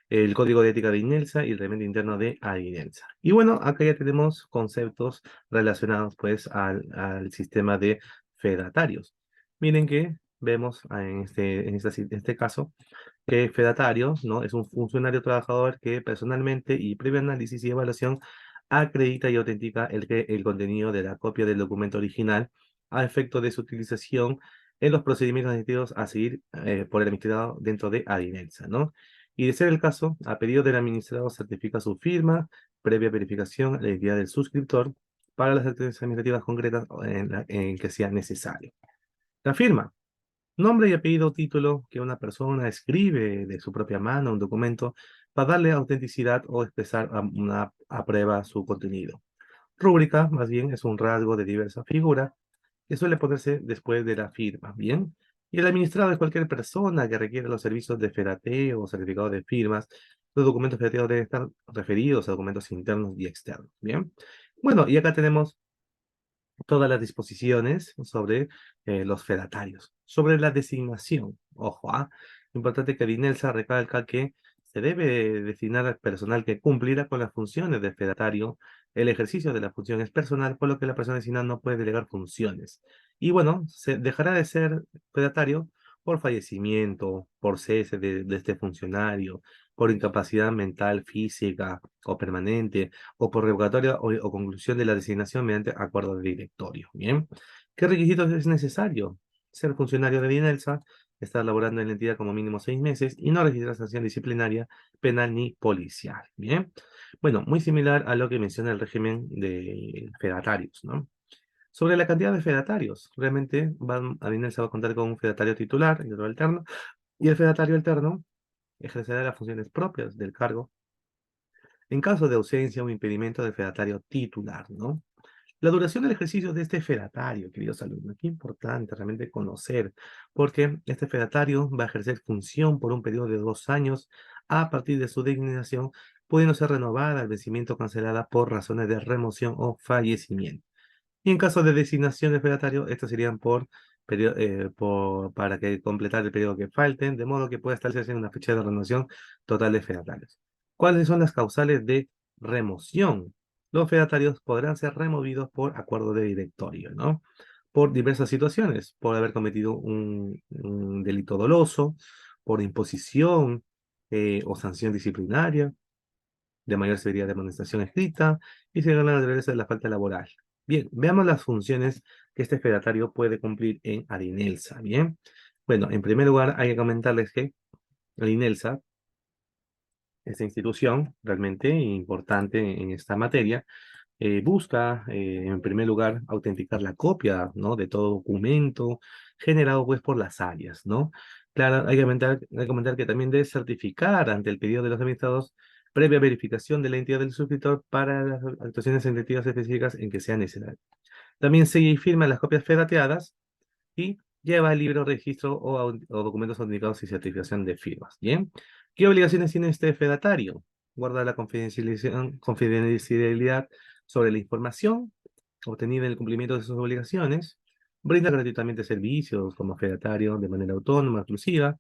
El Código de Ética de INELSA y el reglamento interno de ADINELSA. Y bueno, acá ya tenemos conceptos relacionados pues al sistema de fedatarios. Miren que vemos en este caso que fedatario, ¿no? Es un funcionario trabajador que personalmente y previo análisis y evaluación acredita y autentica el contenido de la copia del documento original a efecto de su utilización en los procedimientos administrativos a seguir por el administrador dentro de Adinelsa, ¿no? Y de ser el caso, a pedido del administrador certifica su firma, previa verificación de la identidad del suscriptor para las actividades administrativas concretas en que sea necesario. La firma. Nombre y apellido o título que una persona escribe de su propia mano un documento para darle autenticidad o expresar aprueba su contenido. Rúbrica, más bien, es un rasgo de diversa figura que suele ponerse después de la firma, ¿bien? Y el administrador es cualquier persona que requiere los servicios de fedateo o certificado de firmas. Los documentos fedateados deben estar referidos a documentos internos y externos, ¿bien? Bueno, y acá tenemos todas las disposiciones sobre los fedatarios. Sobre la designación, ojo, importante que Dinelsa recalca que se debe designar al personal que cumplirá con las funciones del fedatario. El ejercicio de la función es personal, por lo que la persona designada no puede delegar funciones. Y bueno, se dejará de ser fedatario por fallecimiento, por cese de este funcionario, por incapacidad mental, física o permanente, o por revocatoria o conclusión de la designación mediante acuerdo de directorio. Bien, ¿qué requisitos es necesario? Ser funcionario de DINELSA, estar laborando en la entidad como mínimo 6 meses y no registrar sanción disciplinaria, penal ni policial. Bien, bueno, muy similar a lo que menciona el régimen de fedatarios, ¿no? Sobre la cantidad de fedatarios, realmente ADINELSA va a contar con un fedatario titular y otro alterno, y el fedatario alterno ejercerá las funciones propias del cargo en caso de ausencia o impedimento del fedatario titular, ¿no? La duración del ejercicio de este fedatario, queridos alumnos, qué importante realmente conocer, porque este fedatario va a ejercer función por un periodo de 2 años a partir de su designación, pudiendo ser renovada al vencimiento o cancelada por razones de remoción o fallecimiento. Y en caso de designación de fedatario, estas serían para que completar el periodo que falten, de modo que pueda establecerse una fecha de renovación total de fedatarios. ¿Cuáles son las causales de remoción? Los fedatarios podrán ser removidos por acuerdo de directorio, ¿no? Por diversas situaciones, por haber cometido un delito doloso, por imposición o sanción disciplinaria, de mayor severidad de amonestación escrita, y se gana la naturaleza de la falta laboral. Bien, veamos las funciones que este fedatario puede cumplir en ADINELSA, ¿bien? Bueno, en primer lugar, hay que comentarles que ADINELSA, esta institución realmente importante en esta materia, busca, en primer lugar, autenticar la copia, ¿no? De todo documento generado, pues, por las áreas, ¿no? Claro, hay que comentar que también debe certificar ante el pedido de los administrados previa verificación de la entidad del suscriptor para las actuaciones sensitivas específicas en que sea necesario. También sella y firma las copias fedateadas y lleva el libro, registro o documentos autenticados y certificación de firmas. ¿Bien? ¿Qué obligaciones tiene este fedatario? Guarda la confidencialidad sobre la información obtenida en el cumplimiento de sus obligaciones, brinda gratuitamente servicios como fedatario de manera autónoma, exclusiva,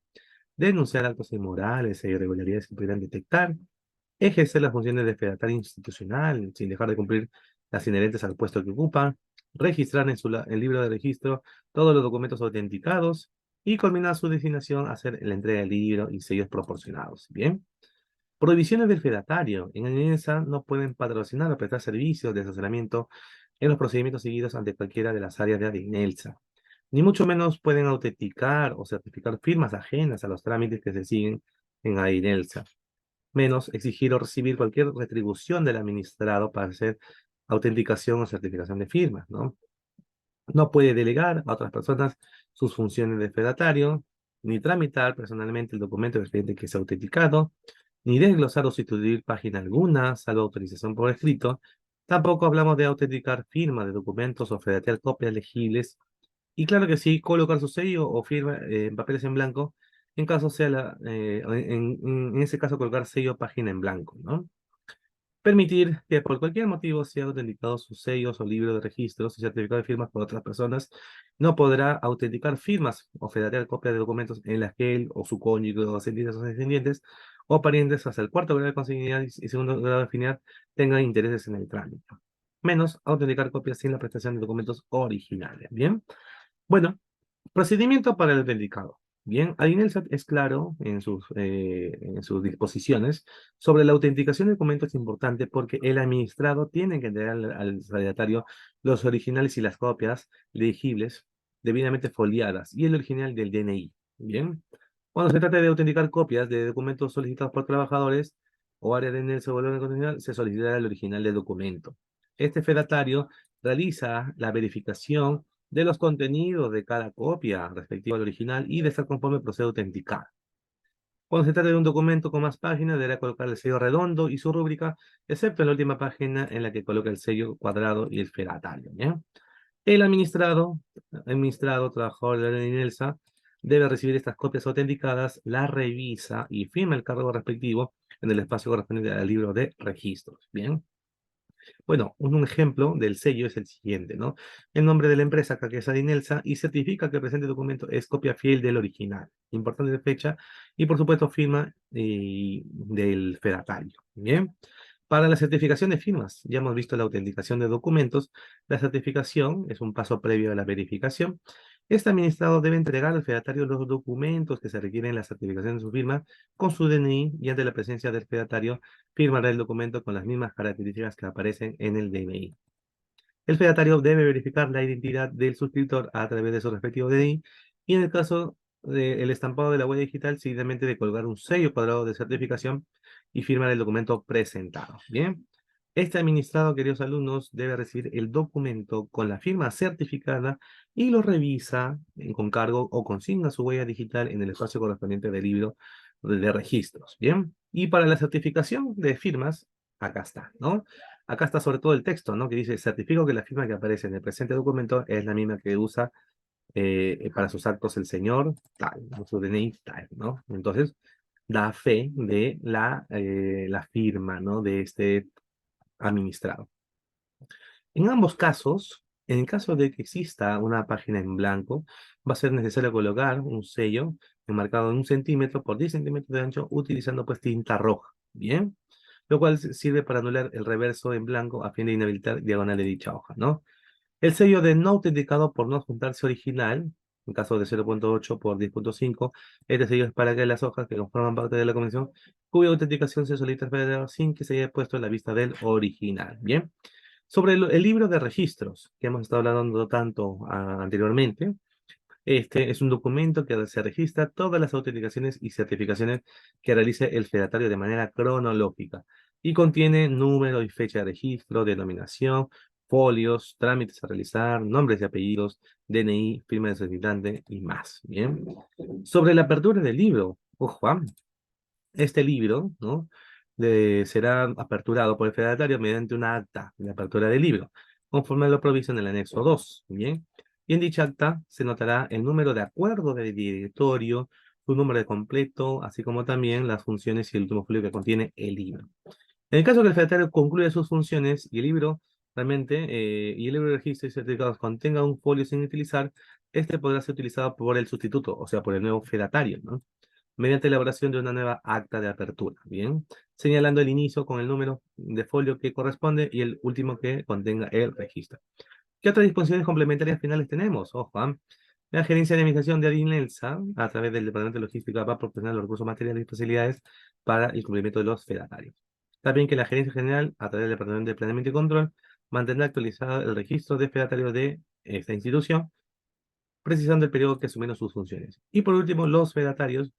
denunciar actos inmorales e irregularidades que pudieran detectar, ejercer las funciones de fedatario institucional sin dejar de cumplir las inherentes al puesto que ocupa, registrar en el libro de registro todos los documentos autenticados y culminar su designación a hacer la entrega del libro y sellos proporcionados. Bien. Prohibiciones del fedatario. En alianza no pueden patrocinar o prestar servicios de asesoramiento en los procedimientos seguidos ante cualquiera de las áreas de ADINELSA. Ni mucho menos pueden autenticar o certificar firmas ajenas a los trámites que se siguen en ADINELSA, menos exigir o recibir cualquier retribución del administrado para hacer autenticación o certificación de firmas, ¿no? No puede delegar a otras personas sus funciones de fedatario, ni tramitar personalmente el documento del cliente que sea autenticado, ni desglosar o sustituir página alguna, salvo autorización por escrito. Tampoco hablamos de autenticar firmas de documentos o fedatear copias legibles. Y claro que sí, colocar su sello o firma en papeles en blanco, en caso sea en ese caso colocar sello página en blanco, ¿no? Permitir que por cualquier motivo sea autenticados sus sellos o libros de registros y certificado de firmas por otras personas. No podrá autenticar firmas o fedatear copias de documentos en las que él o su cónyuge o ascendientes o descendientes o parientes hasta el cuarto grado de consanguinidad y segundo grado de afinidad tengan intereses en el trámite. Menos autenticar copias sin la prestación de documentos originales. ¿Bien? Bueno, procedimiento para el autenticado. Bien, ADINELSA es claro en sus disposiciones sobre la autenticación de documentos. Es importante porque el administrado tiene que entregar al fedatario los originales y las copias legibles debidamente foliadas y el original del DNI. Bien, cuando se trata de autenticar copias de documentos solicitados por trabajadores o área de ADINELSA o volumen condicional, se solicitará el original del documento. Este fedatario realiza la verificación de los contenidos de cada copia respectiva al original y de estar conforme procede a autenticar. Cuando se trata de un documento con más páginas, deberá colocar el sello redondo y su rúbrica, excepto en la última página en la que coloca el sello cuadrado y el fedatario. ¿Ya? El administrado, trabajador de la INELSA, debe recibir estas copias autenticadas, las revisa y firma el cargo respectivo en el espacio correspondiente al libro de registros. Bien. Bueno, un ejemplo del sello es el siguiente, ¿no? El nombre de la empresa, que es ADINELSA, y certifica que el presente documento es copia fiel del original. Importante fecha y, por supuesto, firma del fedatario. Bien. Para la certificación de firmas, ya hemos visto la autenticación de documentos. La certificación es un paso previo a la verificación. Este administrador debe entregar al fedatario los documentos que se requieren en la certificación de su firma con su DNI y ante la presencia del fedatario firmará el documento con las mismas características que aparecen en el DNI. El fedatario debe verificar la identidad del suscriptor a través de su respectivo DNI y en el caso del estampado de la huella digital, seguidamente de colgar un sello cuadrado de certificación y firmar el documento presentado. Bien. Este administrado, queridos alumnos, debe recibir el documento con la firma certificada y lo revisa con cargo o consigna su huella digital en el espacio correspondiente del libro de registros. ¿Bien? Y para la certificación de firmas, acá está, ¿no? Acá está sobre todo el texto, ¿no? Que dice, certifico que la firma que aparece en el presente documento es la misma que usa para sus actos el señor, tal, ¿no? Su DNI, tal, ¿no? Entonces, da fe de la firma, ¿no? De este administrado. En ambos casos, en el caso de que exista una página en blanco, va a ser necesario colocar un sello enmarcado en 1 centímetro por 10 centímetros de ancho utilizando pues tinta roja, ¿bien? Lo cual sirve para anular el reverso en blanco a fin de inhabilitar diagonal de dicha hoja, ¿no? El sello de no autenticado por no adjuntarse original, en caso de 0.8 por 10.5, este sello es para que las hojas que conforman parte de la convención, cuya autenticación se solicita sin que se haya puesto en la vista del original, ¿bien? Sobre el libro de registros, que hemos estado hablando tanto anteriormente, este es un documento que se registra todas las autenticaciones y certificaciones que realice el fedatario de manera cronológica y contiene número y fecha de registro, denominación, folios, trámites a realizar, nombres y apellidos, DNI, firma de solicitante y más. Bien. Sobre la apertura del libro, ojo, este libro, ¿no? Será aperturado por el fedatario mediante una acta de apertura del libro, conforme a lo provisto en el anexo 2, ¿bien? Y en dicha acta se notará el número de acuerdo del directorio, su número de completo, así como también las funciones y el último folio que contiene el libro. En el caso que el fedatario concluya sus funciones y el libro realmente, y el libro de registro y certificados contenga un folio sin utilizar, este podrá ser utilizado por el sustituto, o sea, por el nuevo fedatario, ¿no? Mediante elaboración de una nueva acta de apertura, ¿bien? Señalando el inicio con el número de folio que corresponde y el último que contenga el registro. ¿Qué otras disposiciones complementarias finales tenemos? Ojo, la gerencia de administración de ADINELSA, a través del Departamento de Logística, va a proporcionar los recursos materiales y facilidades para el cumplimiento de los fedatarios. También que la gerencia general, a través del Departamento de Planeamiento y Control, mantendrá actualizado el registro de fedatarios de esta institución, precisando el periodo que asumieron sus funciones. Y por último, los fedatarios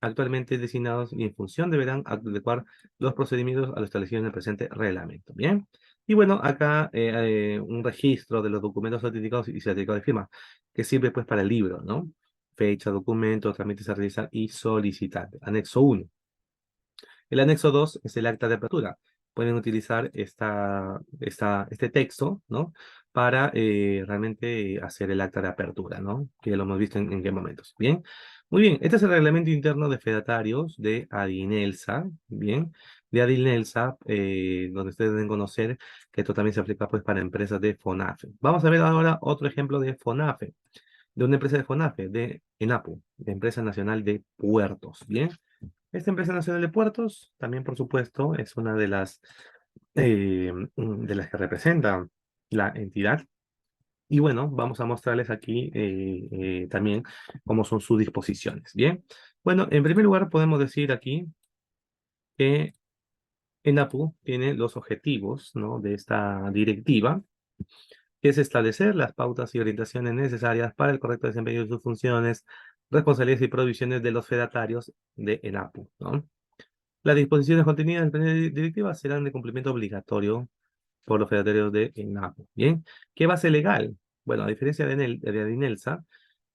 actualmente designados y en función deberán adecuar los procedimientos a lo establecido en el presente reglamento. Bien. Y bueno, acá un registro de los documentos autenticados y certificados de firma, que sirve pues para el libro, ¿no? Fecha, documento, trámites a realizar y solicitar. Anexo 1. El anexo 2 es el acta de apertura. Pueden utilizar este texto, ¿no? Para realmente hacer el acta de apertura, ¿no? Que lo hemos visto en qué momentos. Bien. Muy bien. Este es el reglamento interno de fedatarios de Adinelsa. Bien. De Adinelsa, donde ustedes deben conocer que esto también se aplica pues para empresas de FONAFE. Vamos a ver ahora otro ejemplo de FONAFE. De una empresa de FONAFE, de ENAPU, de Empresa Nacional de Puertos. Bien. Esta empresa nacional de puertos, también por supuesto, es una de las que representa la entidad. Y bueno, vamos a mostrarles aquí también cómo son sus disposiciones. Bien, bueno, en primer lugar podemos decir aquí que ENAPU tiene los objetivos, ¿no?, de esta directiva, que es establecer las pautas y orientaciones necesarias para el correcto desempeño de sus funciones, responsabilidades y provisiones de los fedatarios de ENAPU, ¿no? Las disposiciones contenidas en la directiva serán de cumplimiento obligatorio por los fedatarios de ENAPU. Bien, ¿qué base legal? Bueno, a diferencia de Adinelsa,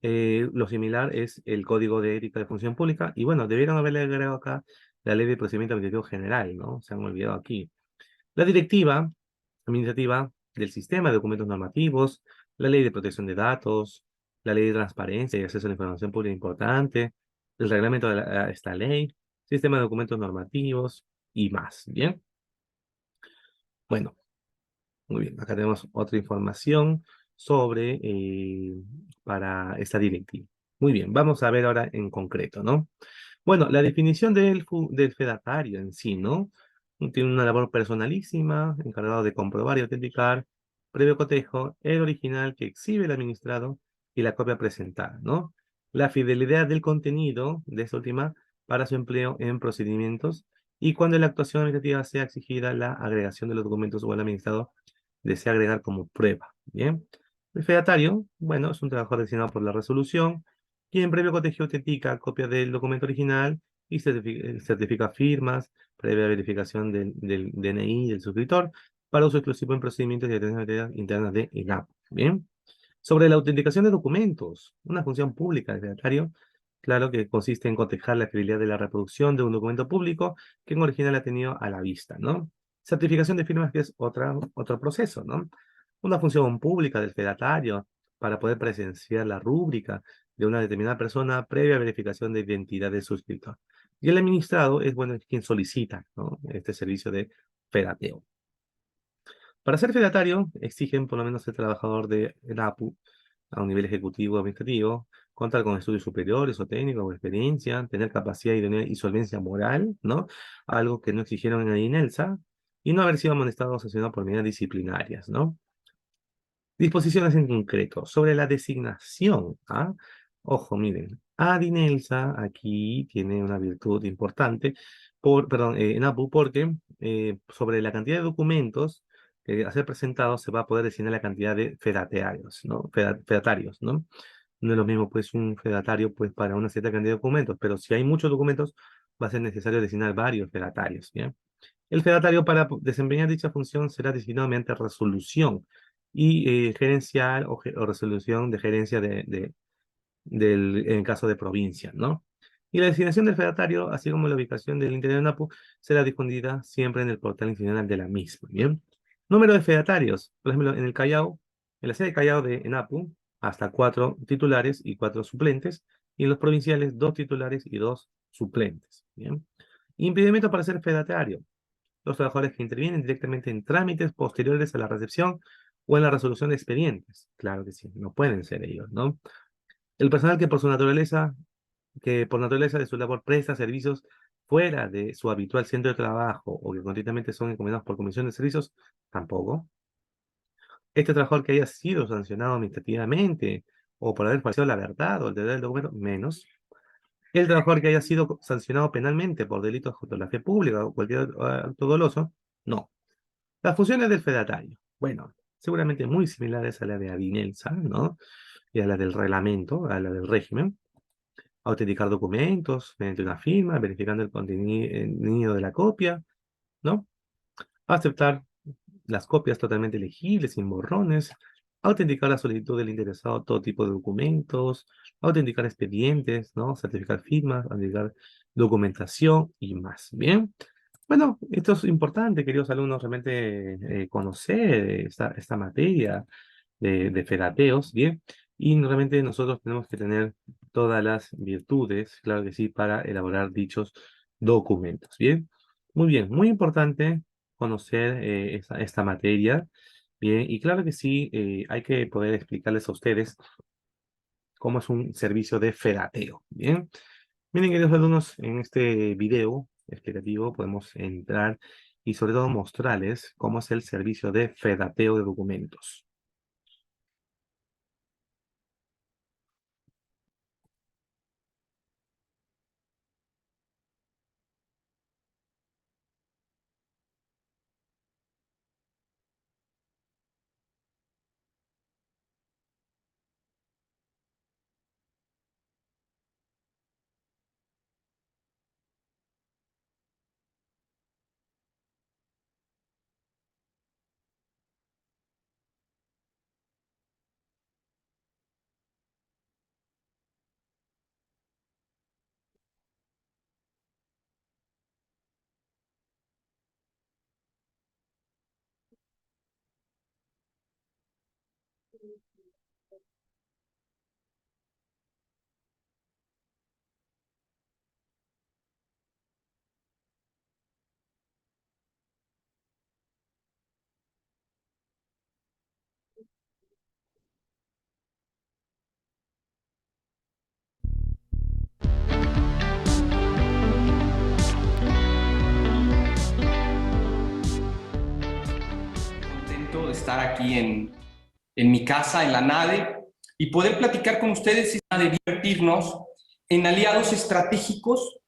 lo similar es el Código de Ética de Función Pública, y bueno, debieron haberle agregado acá la Ley de Procedimiento Administrativo General, ¿no? Se han olvidado aquí. La directiva administrativa del Sistema de Documentos Normativos, la Ley de Protección de Datos, la Ley de Transparencia y Acceso a la Información Pública Importante, el reglamento de esta ley, Sistema de Documentos Normativos y más. ¿Bien? Bueno, muy bien. Acá tenemos otra información sobre para esta directiva. Muy bien, vamos a ver ahora en concreto, ¿no? Bueno, la definición del fedatario en sí, ¿no? Tiene una labor personalísima, encargado de comprobar y autenticar, previo cotejo, el original que exhibe el administrado y la copia presentada, ¿no? La fidelidad del contenido de esta última para su empleo en procedimientos y cuando la actuación administrativa sea exigida la agregación de los documentos o el administrado desea agregar como prueba, ¿bien? El fedatario, bueno, es un trabajador designado por la resolución, quien previo cotejo autentica copia del documento original y certifica firmas, previa verificación del DNI del suscriptor, para uso exclusivo en procedimientos de atención internas de ENAPU. Bien. Sobre la autenticación de documentos, una función pública del fedatario, claro que consiste en cotejar la fidelidad de la reproducción de un documento público que en original ha tenido a la vista, ¿no? Certificación de firmas, que es otro proceso, ¿no? Una función pública del fedatario para poder presenciar la rúbrica de una determinada persona previa verificación de identidad del suscriptor. Y el administrado es, bueno, es quien solicita, ¿no?, este servicio de fedateo. Para ser fedatario, exigen por lo menos ser trabajador de ENAPU a un nivel ejecutivo o administrativo, contar con estudios superiores o técnicos o experiencia, tener capacidad y solvencia moral, ¿no? Algo que no exigieron en la INELSA, y no haber sido amonestado o sancionado por medidas disciplinarias, ¿no? Disposiciones en concreto sobre la designación, ¿ah? Ojo, miren, ADINELSA aquí tiene una virtud importante, ENAPU, porque sobre la cantidad de documentos a ser presentados se va a poder designar la cantidad de fedatarios, ¿no? Fedatarios, ¿no? No es lo mismo, pues, un fedatario, pues, para una cierta cantidad de documentos, pero si hay muchos documentos, va a ser necesario designar varios fedatarios, ¿ya? El fedatario para desempeñar dicha función será designado mediante resolución y gerencial o resolución de gerencia en caso de provincia, ¿no? Y la designación del fedatario, así como la ubicación del interior de NAPU, será difundida siempre en el portal institucional de la misma, ¿bien? Número de fedatarios. Por ejemplo, en el Callao, en la sede de Callao de ENAPU, hasta 4 titulares y 4 suplentes, y en los provinciales, 2 titulares y 2 suplentes, ¿bien? Impedimento para ser fedatario. Los trabajadores que intervienen directamente en trámites posteriores a la recepción o en la resolución de expedientes. Claro que sí, no pueden ser ellos, ¿no? El personal que por naturaleza de su labor presta servicios fuera de su habitual centro de trabajo o que continuamente son encomendados por comisión de servicios, tampoco. Este trabajador que haya sido sancionado administrativamente o por haber falseado la verdad o el deber del documento, menos. El trabajador que haya sido sancionado penalmente por delitos contra la fe pública o cualquier acto doloso, no. Las funciones del fedatario, bueno, seguramente muy similares a la de ADINELSA, ¿no? Y a la del reglamento, a la del régimen. Autenticar documentos mediante una firma, verificando el contenido de la copia, ¿no? Aceptar las copias totalmente legibles, sin borrones, autenticar la solicitud del interesado, todo tipo de documentos, autenticar expedientes, ¿no? Certificar firmas, autenticar documentación y más. Bien. Bueno, esto es importante, queridos alumnos, realmente conocer esta materia de fedateos, ¿bien? Y realmente nosotros tenemos que tener todas las virtudes, claro que sí, para elaborar dichos documentos, ¿bien? Muy bien, muy importante conocer esta materia, ¿bien? Y claro que sí, hay que poder explicarles a ustedes cómo es un servicio de fedateo, ¿bien? Miren, queridos alumnos, en este video explicativo podemos entrar y sobre todo mostrarles cómo es el servicio de fedateo de documentos. De estar aquí en mi casa, en la NADE, y poder platicar con ustedes y de divertirnos en aliados estratégicos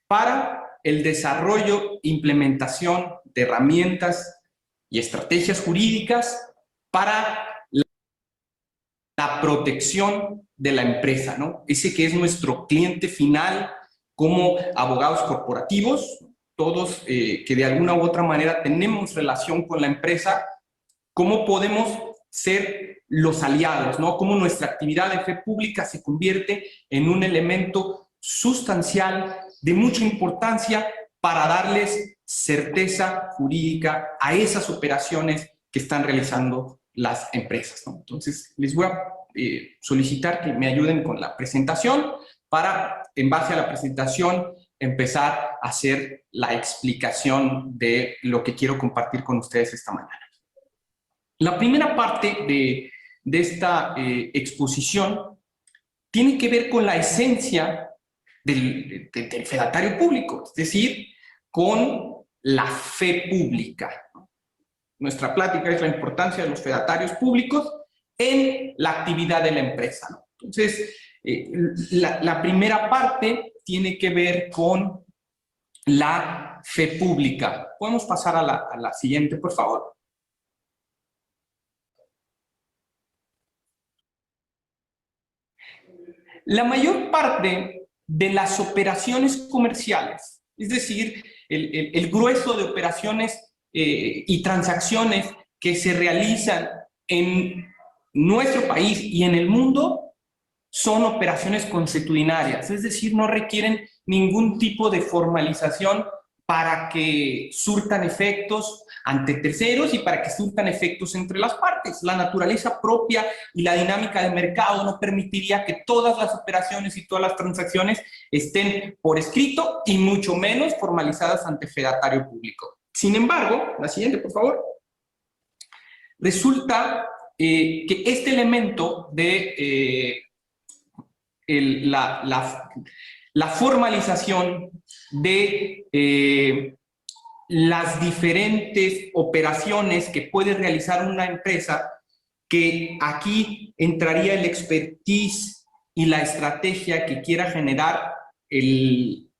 para el desarrollo e implementación de herramientas y estrategias jurídicas para la protección de la empresa, ¿no? Ese que es nuestro cliente final como abogados corporativos, todos que de alguna u otra manera tenemos relación con la empresa, cómo podemos ser los aliados, ¿no? Cómo nuestra actividad de fe pública se convierte en un elemento sustancial de mucha importancia para darles certeza jurídica a esas operaciones que están realizando las empresas, ¿no? Entonces, les voy a solicitar que me ayuden con la presentación para, en base a la presentación, empezar a hacer la explicación de lo que quiero compartir con ustedes esta mañana. La primera parte de esta exposición tiene que ver con la esencia del fedatario público, es decir, con la fe pública. Nuestra plática es la importancia de los fedatarios públicos en la actividad de la empresa, ¿no? Entonces, la primera parte tiene que ver con la fe pública. ¿Podemos pasar a la siguiente, por favor? La mayor parte de las operaciones comerciales, es decir, el grueso de operaciones y transacciones que se realizan en nuestro país y en el mundo, son operaciones consuetudinarias, es decir, no requieren ningún tipo de formalización para que surtan efectos ante terceros y para que surtan efectos entre las partes. La naturaleza propia y la dinámica del mercado no permitiría que todas las operaciones y todas las transacciones estén por escrito y mucho menos formalizadas ante fedatario público. Sin embargo, la siguiente, por favor. Resulta que este elemento de la formalización de las diferentes operaciones que puede realizar una empresa, que aquí entraría el expertise y la estrategia que quiera generar el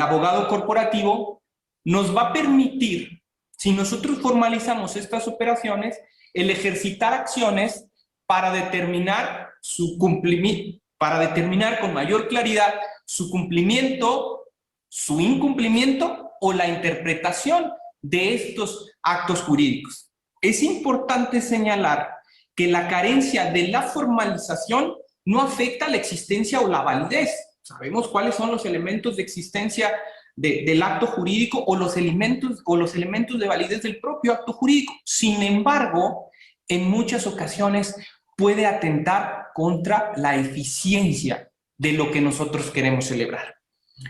abogado corporativo, nos va a permitir, si nosotros formalizamos estas operaciones, el ejercitar acciones para determinar su cumplimiento, para determinar con mayor claridad su cumplimiento, su incumplimiento o la interpretación de estos actos jurídicos. Es importante señalar que la carencia de la formalización no afecta la existencia o la validez. Sabemos cuáles son los elementos de existencia del acto jurídico o los elementos de validez del propio acto jurídico. Sin embargo, en muchas ocasiones puede atentar contra la eficiencia de lo que nosotros queremos celebrar.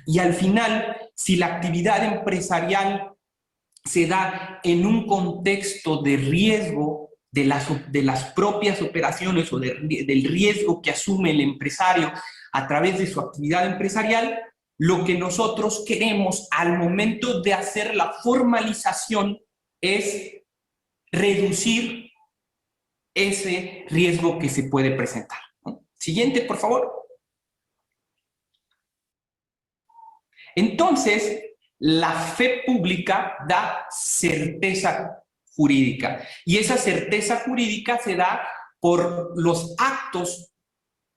Y al final, si la actividad empresarial se da en un contexto de riesgo de las propias operaciones o del riesgo que asume el empresario a través de su actividad empresarial, lo que nosotros queremos al momento de hacer la formalización es reducir ese riesgo que se puede presentar, ¿no? Siguiente, por favor. Entonces, la fe pública da certeza jurídica, y esa certeza jurídica se da por los actos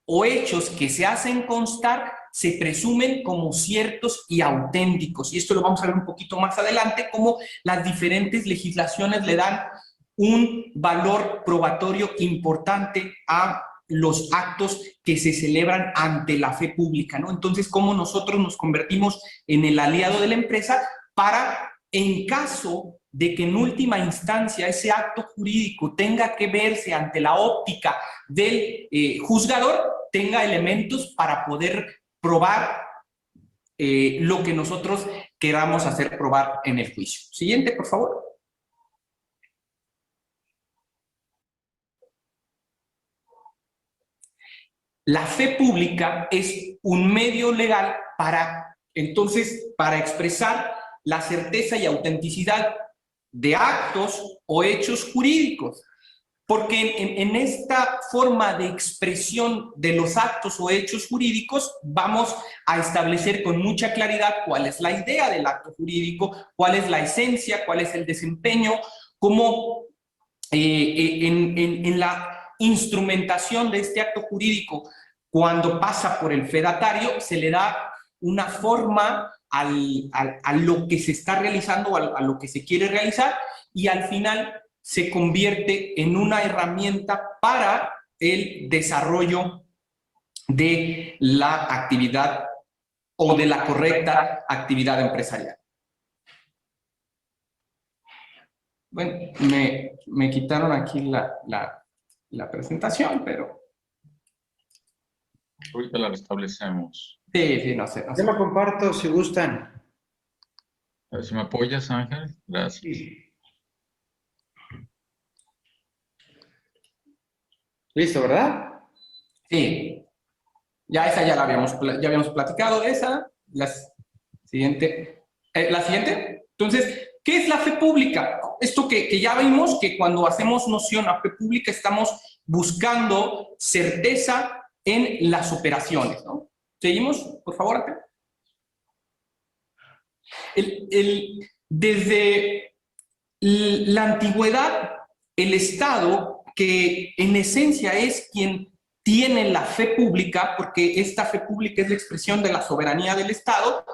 o hechos que se hacen constar, se presumen como ciertos y auténticos, y esto lo vamos a ver un poquito más adelante, cómo las diferentes legislaciones le dan un valor probatorio importante a los actos que se celebran ante la fe pública, ¿no? Entonces, cómo nosotros nos convertimos en el aliado de la empresa para, en caso de que en última instancia ese acto jurídico tenga que verse ante la óptica del juzgador, tenga elementos para poder probar lo que nosotros queramos hacer probar en el juicio. Siguiente, por favor. La fe pública es un medio legal para expresar la certeza y autenticidad de actos o hechos jurídicos. Porque en esta forma de expresión de los actos o hechos jurídicos vamos a establecer con mucha claridad cuál es la idea del acto jurídico, cuál es la esencia, cuál es el desempeño, cómo en la instrumentación de este acto jurídico, cuando pasa por el fedatario, se le da una forma a lo que se está realizando, a lo que se quiere realizar, y al final se convierte en una herramienta para el desarrollo de la actividad o de la correcta actividad empresarial. Bueno, me quitaron aquí la presentación, pero... Ahorita la restablecemos. Sí, no sé. Yo lo comparto si gustan. A ver si me apoyas, Ángel. Gracias. Sí. ¿Listo, verdad? Sí. Ya esa ya habíamos platicado, esa. La siguiente. ¿La siguiente? Entonces, ¿qué es la fe pública? Esto que ya vimos, que cuando hacemos noción a fe pública estamos buscando certeza en las operaciones, ¿no? ¿Seguimos? Por favor, acá. Desde la antigüedad, el Estado, que en esencia es quien tiene la fe pública, porque esta fe pública es la expresión de la soberanía del Estado,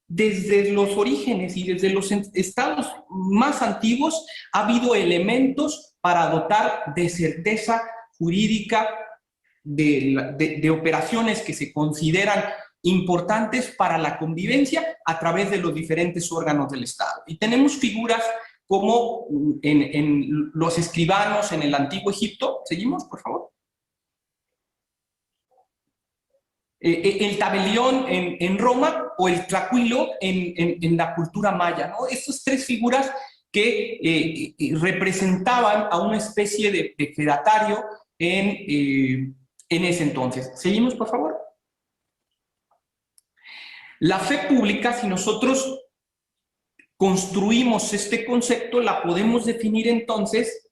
desde los orígenes y desde los estados más antiguos ha habido elementos para dotar de certeza jurídica de operaciones que se consideran importantes para la convivencia a través de los diferentes órganos del Estado. Y tenemos figuras como en los escribanos en el Antiguo Egipto. ¿Seguimos, por favor? El tabelión en Roma o el tlacuilo en la cultura maya, ¿no? Estas tres figuras que representaban a una especie de fedatario en ese entonces. ¿Seguimos, por favor? La fe pública, si nosotros construimos este concepto, la podemos definir entonces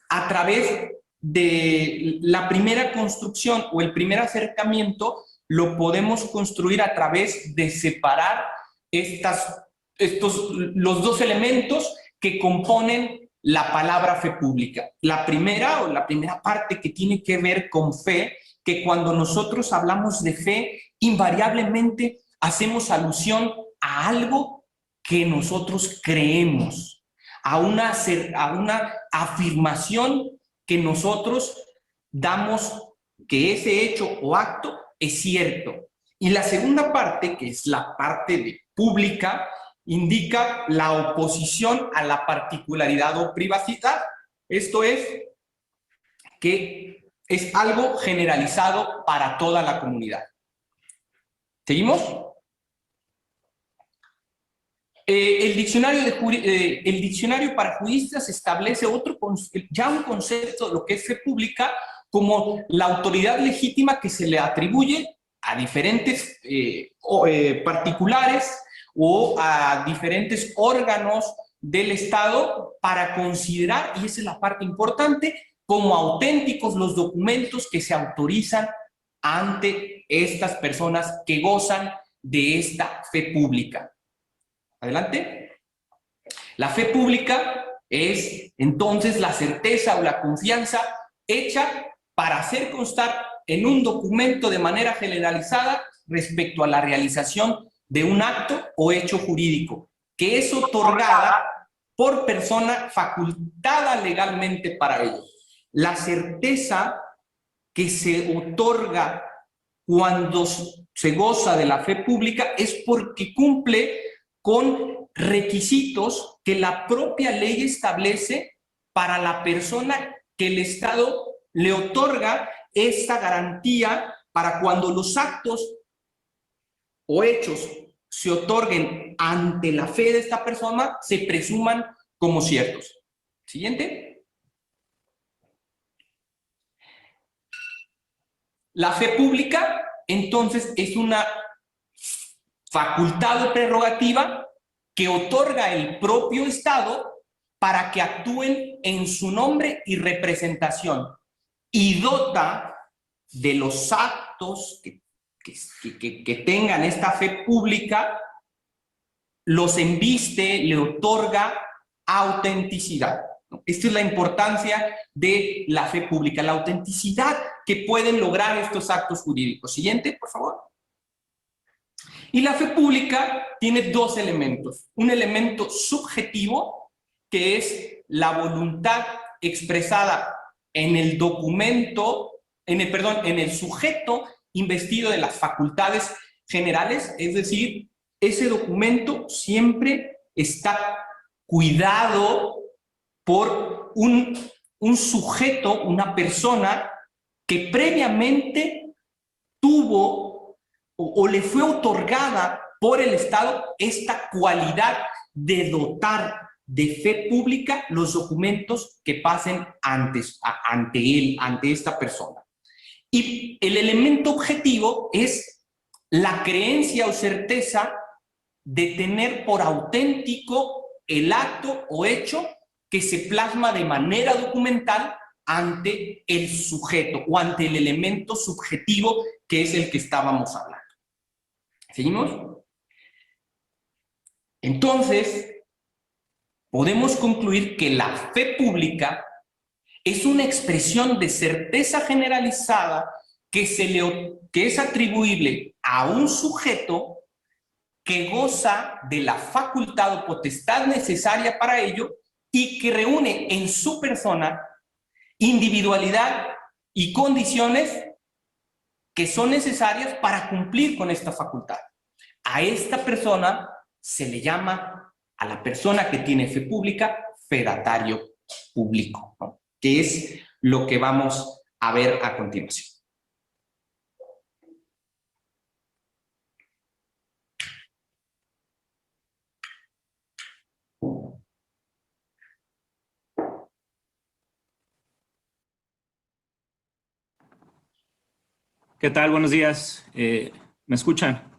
a través de la primera construcción o el primer acercamiento, lo podemos construir a través de separar los dos elementos que componen la palabra fe pública. La primera parte que tiene que ver con fe, que cuando nosotros hablamos de fe, invariablemente hacemos alusión a algo que nosotros creemos, a una afirmación que nosotros damos que ese hecho o acto es cierto. Y la segunda parte, que es la parte de pública, indica la oposición a la particularidad o privacidad. Esto es que es algo generalizado para toda la comunidad. ¿Seguimos? El diccionario para juristas establece un concepto de lo que es fe pública como la autoridad legítima que se le atribuye a diferentes particulares o a diferentes órganos del Estado para considerar, y esa es la parte importante, como auténticos los documentos que se autorizan ante estas personas que gozan de esta fe pública. Adelante. La fe pública es entonces la certeza o la confianza hecha para hacer constar en un documento de manera generalizada respecto a la realización de un acto o hecho jurídico, que es otorgada por persona facultada legalmente para ello. La certeza que se otorga cuando se goza de la fe pública es porque cumple con requisitos que la propia ley establece para la persona que el Estado le otorga esta garantía para cuando los actos o hechos se otorguen ante la fe de esta persona, se presuman como ciertos. Siguiente. La fe pública, entonces, es una facultad o prerrogativa que otorga el propio Estado para que actúen en su nombre y representación y dota de los actos que tengan esta fe pública, los embiste, le otorga autenticidad. Esta es la importancia de la fe pública, la autenticidad que pueden lograr estos actos jurídicos. Siguiente, por favor. Y la fe pública tiene dos elementos. Un elemento subjetivo, que es la voluntad expresada en el documento, en el sujeto investido de las facultades generales, es decir, ese documento siempre está cuidado por un sujeto, una persona que previamente tuvo o le fue otorgada por el Estado esta cualidad de dotar de fe pública los documentos que pasen ante él, ante esta persona. Y el elemento objetivo es la creencia o certeza de tener por auténtico el acto o hecho que se plasma de manera documental ante el sujeto o ante el elemento subjetivo que es el que estábamos hablando. ¿Seguimos? Entonces, podemos concluir que la fe pública es una expresión de certeza generalizada que es atribuible a un sujeto que goza de la facultad o potestad necesaria para ello y que reúne en su persona individualidad y condiciones que son necesarias para cumplir con esta facultad. A esta persona se le llama, a la persona que tiene fe pública, fedatario público, ¿no? Que es lo que vamos a ver a continuación. ¿Qué tal? Buenos días. ¿Me escuchan?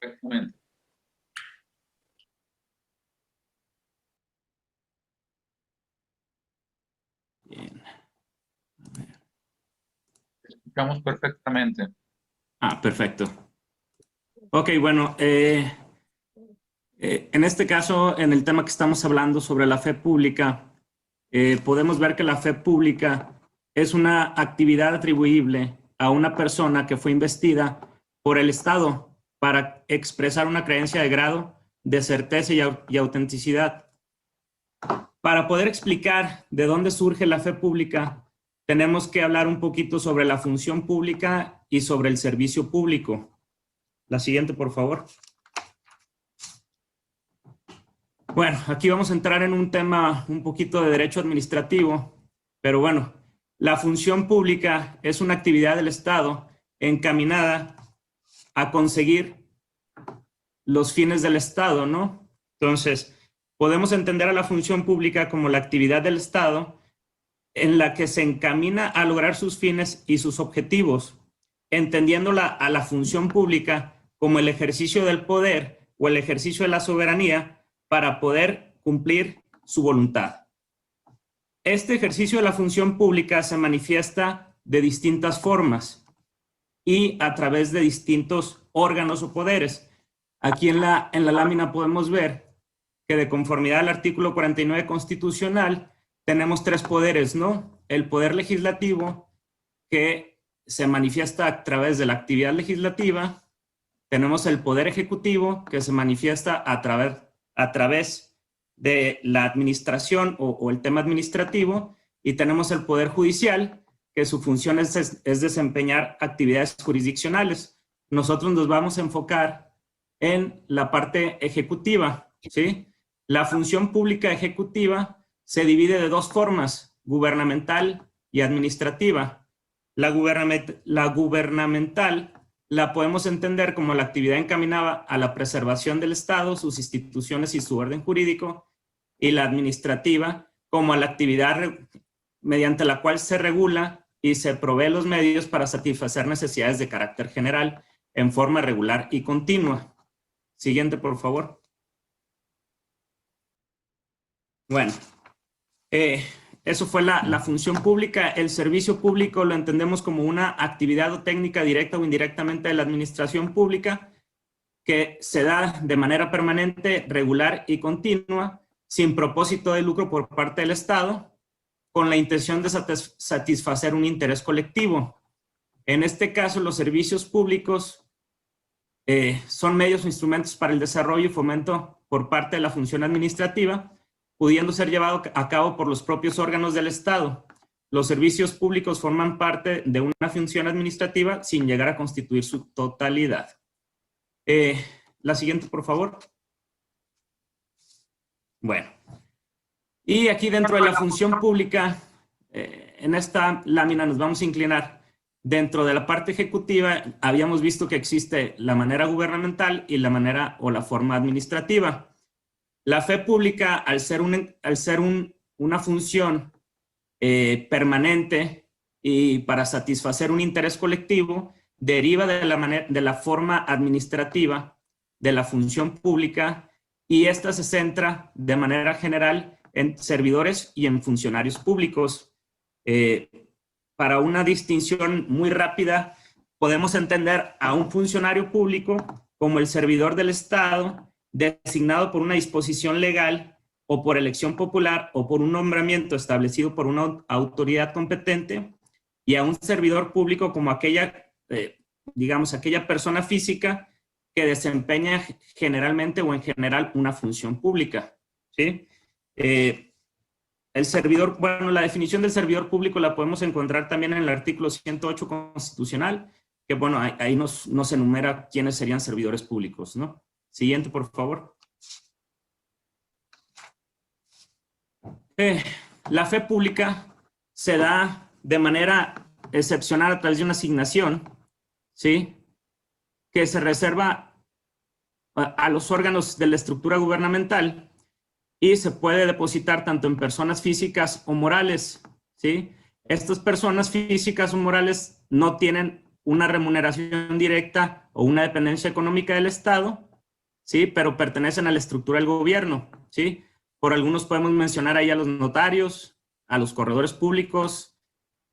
Perfectamente. Bien. Escuchamos perfectamente. Perfecto. Ok, bueno, en este caso, en el tema que estamos hablando sobre la fe pública, podemos ver que la fe pública es una actividad atribuible a una persona que fue investida por el Estado para expresar una creencia de grado de certeza y autenticidad. Para poder explicar de dónde surge la fe pública, tenemos que hablar un poquito sobre la función pública y sobre el servicio público. La siguiente, por favor. Bueno, aquí vamos a entrar en un tema un poquito de derecho administrativo, pero bueno, la función pública es una actividad del Estado encaminada a conseguir los fines del Estado, ¿no? Entonces, podemos entender a la función pública como la actividad del Estado en la que se encamina a lograr sus fines y sus objetivos, entendiéndola a la función pública como el ejercicio del poder o el ejercicio de la soberanía para poder cumplir su voluntad. Este ejercicio de la función pública se manifiesta de distintas formas y a través de distintos órganos o poderes. Aquí en la lámina podemos ver que de conformidad al artículo 49 constitucional tenemos tres poderes, ¿no? El poder legislativo, que se manifiesta a través de la actividad legislativa. Tenemos el poder ejecutivo, que se manifiesta a través de la administración o el tema administrativo. Y tenemos el poder judicial, que su función es desempeñar actividades jurisdiccionales. Nosotros nos vamos a enfocar en la parte ejecutiva, ¿sí? La función pública ejecutiva se divide de dos formas, gubernamental y administrativa. La gubernamental la podemos entender como la actividad encaminada a la preservación del Estado, sus instituciones y su orden jurídico, y la administrativa como la actividad mediante la cual se regula y se provee los medios para satisfacer necesidades de carácter general en forma regular y continua. Siguiente, por favor. Bueno, eso fue la función pública. El servicio público lo entendemos como una actividad o técnica directa o indirectamente de la administración pública que se da de manera permanente, regular y continua, sin propósito de lucro por parte del Estado, con la intención de satisfacer un interés colectivo. En este caso, los servicios públicos son medios o instrumentos para el desarrollo y fomento por parte de la función administrativa, pudiendo ser llevado a cabo por los propios órganos del Estado. Los servicios públicos forman parte de una función administrativa sin llegar a constituir su totalidad. La siguiente, por favor. Bueno. Y aquí dentro de la función pública, en esta lámina nos vamos a inclinar. Dentro de la parte ejecutiva, habíamos visto que existe la manera gubernamental y la manera o la forma administrativa. La fe pública, al ser una función permanente y para satisfacer un interés colectivo, deriva de la forma administrativa de la función pública, y esta se centra de manera general en servidores y en funcionarios públicos. Para una distinción muy rápida, podemos entender a un funcionario público como el servidor del Estado designado por una disposición legal o por elección popular o por un nombramiento establecido por una autoridad competente, y a un servidor público como aquella persona física que desempeña generalmente o en general una función pública, ¿sí? El servidor, bueno, la definición del servidor público la podemos encontrar también en el artículo 108 constitucional, que bueno, ahí nos enumera quiénes serían servidores públicos, ¿no? Siguiente, por favor. La fe pública se da de manera excepcional a través de una asignación, ¿sí?, que se reserva a los órganos de la estructura gubernamental, y se puede depositar tanto en personas físicas o morales, ¿sí? Estas personas físicas o morales no tienen una remuneración directa o una dependencia económica del Estado, ¿sí?, pero pertenecen a la estructura del gobierno, ¿sí? Por algunos podemos mencionar ahí a los notarios, a los corredores públicos,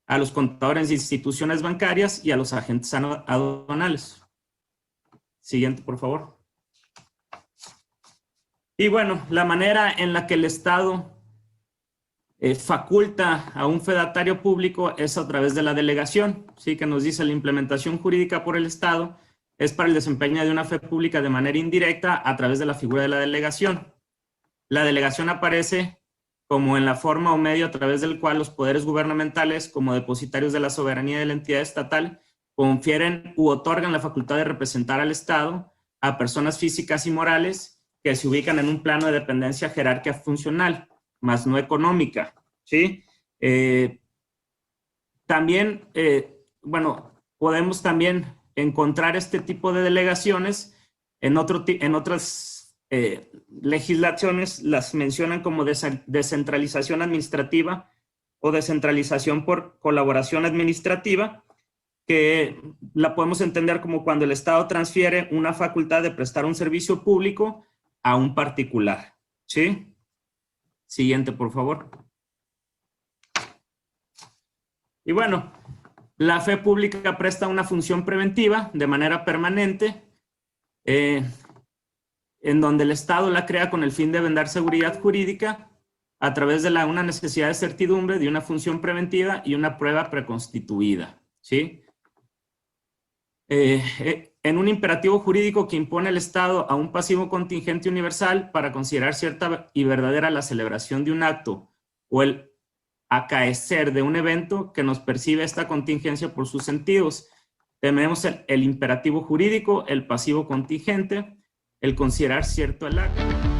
a los contadores de instituciones bancarias y a los agentes aduanales. Siguiente, por favor. Y bueno, la manera en la que el Estado faculta a un fedatario público es a través de la delegación, ¿sí?, que nos dice la implementación jurídica por el Estado es para el desempeño de una fe pública de manera indirecta a través de la figura de la delegación. La delegación aparece como en la forma o medio a través del cual los poderes gubernamentales, como depositarios de la soberanía de la entidad estatal, confieren u otorgan la facultad de representar al Estado a personas físicas y morales que se ubican en un plano de dependencia jerárquica funcional, más no económica, ¿sí? También, bueno, podemos también encontrar este tipo de delegaciones en otras legislaciones, las mencionan como descentralización administrativa o descentralización por colaboración administrativa, que la podemos entender como cuando el Estado transfiere una facultad de prestar un servicio público a un particular, ¿sí? Siguiente, por favor. Y bueno, la fe pública presta una función preventiva de manera permanente, en donde el Estado la crea con el fin de brindar seguridad jurídica a través de una necesidad de certidumbre, de una función preventiva y una prueba preconstituida, ¿sí? En un imperativo jurídico que impone el Estado a un pasivo contingente universal para considerar cierta y verdadera la celebración de un acto o el acaecer de un evento que nos percibe esta contingencia por sus sentidos. Tenemos el imperativo jurídico, el pasivo contingente, el considerar cierto el acto.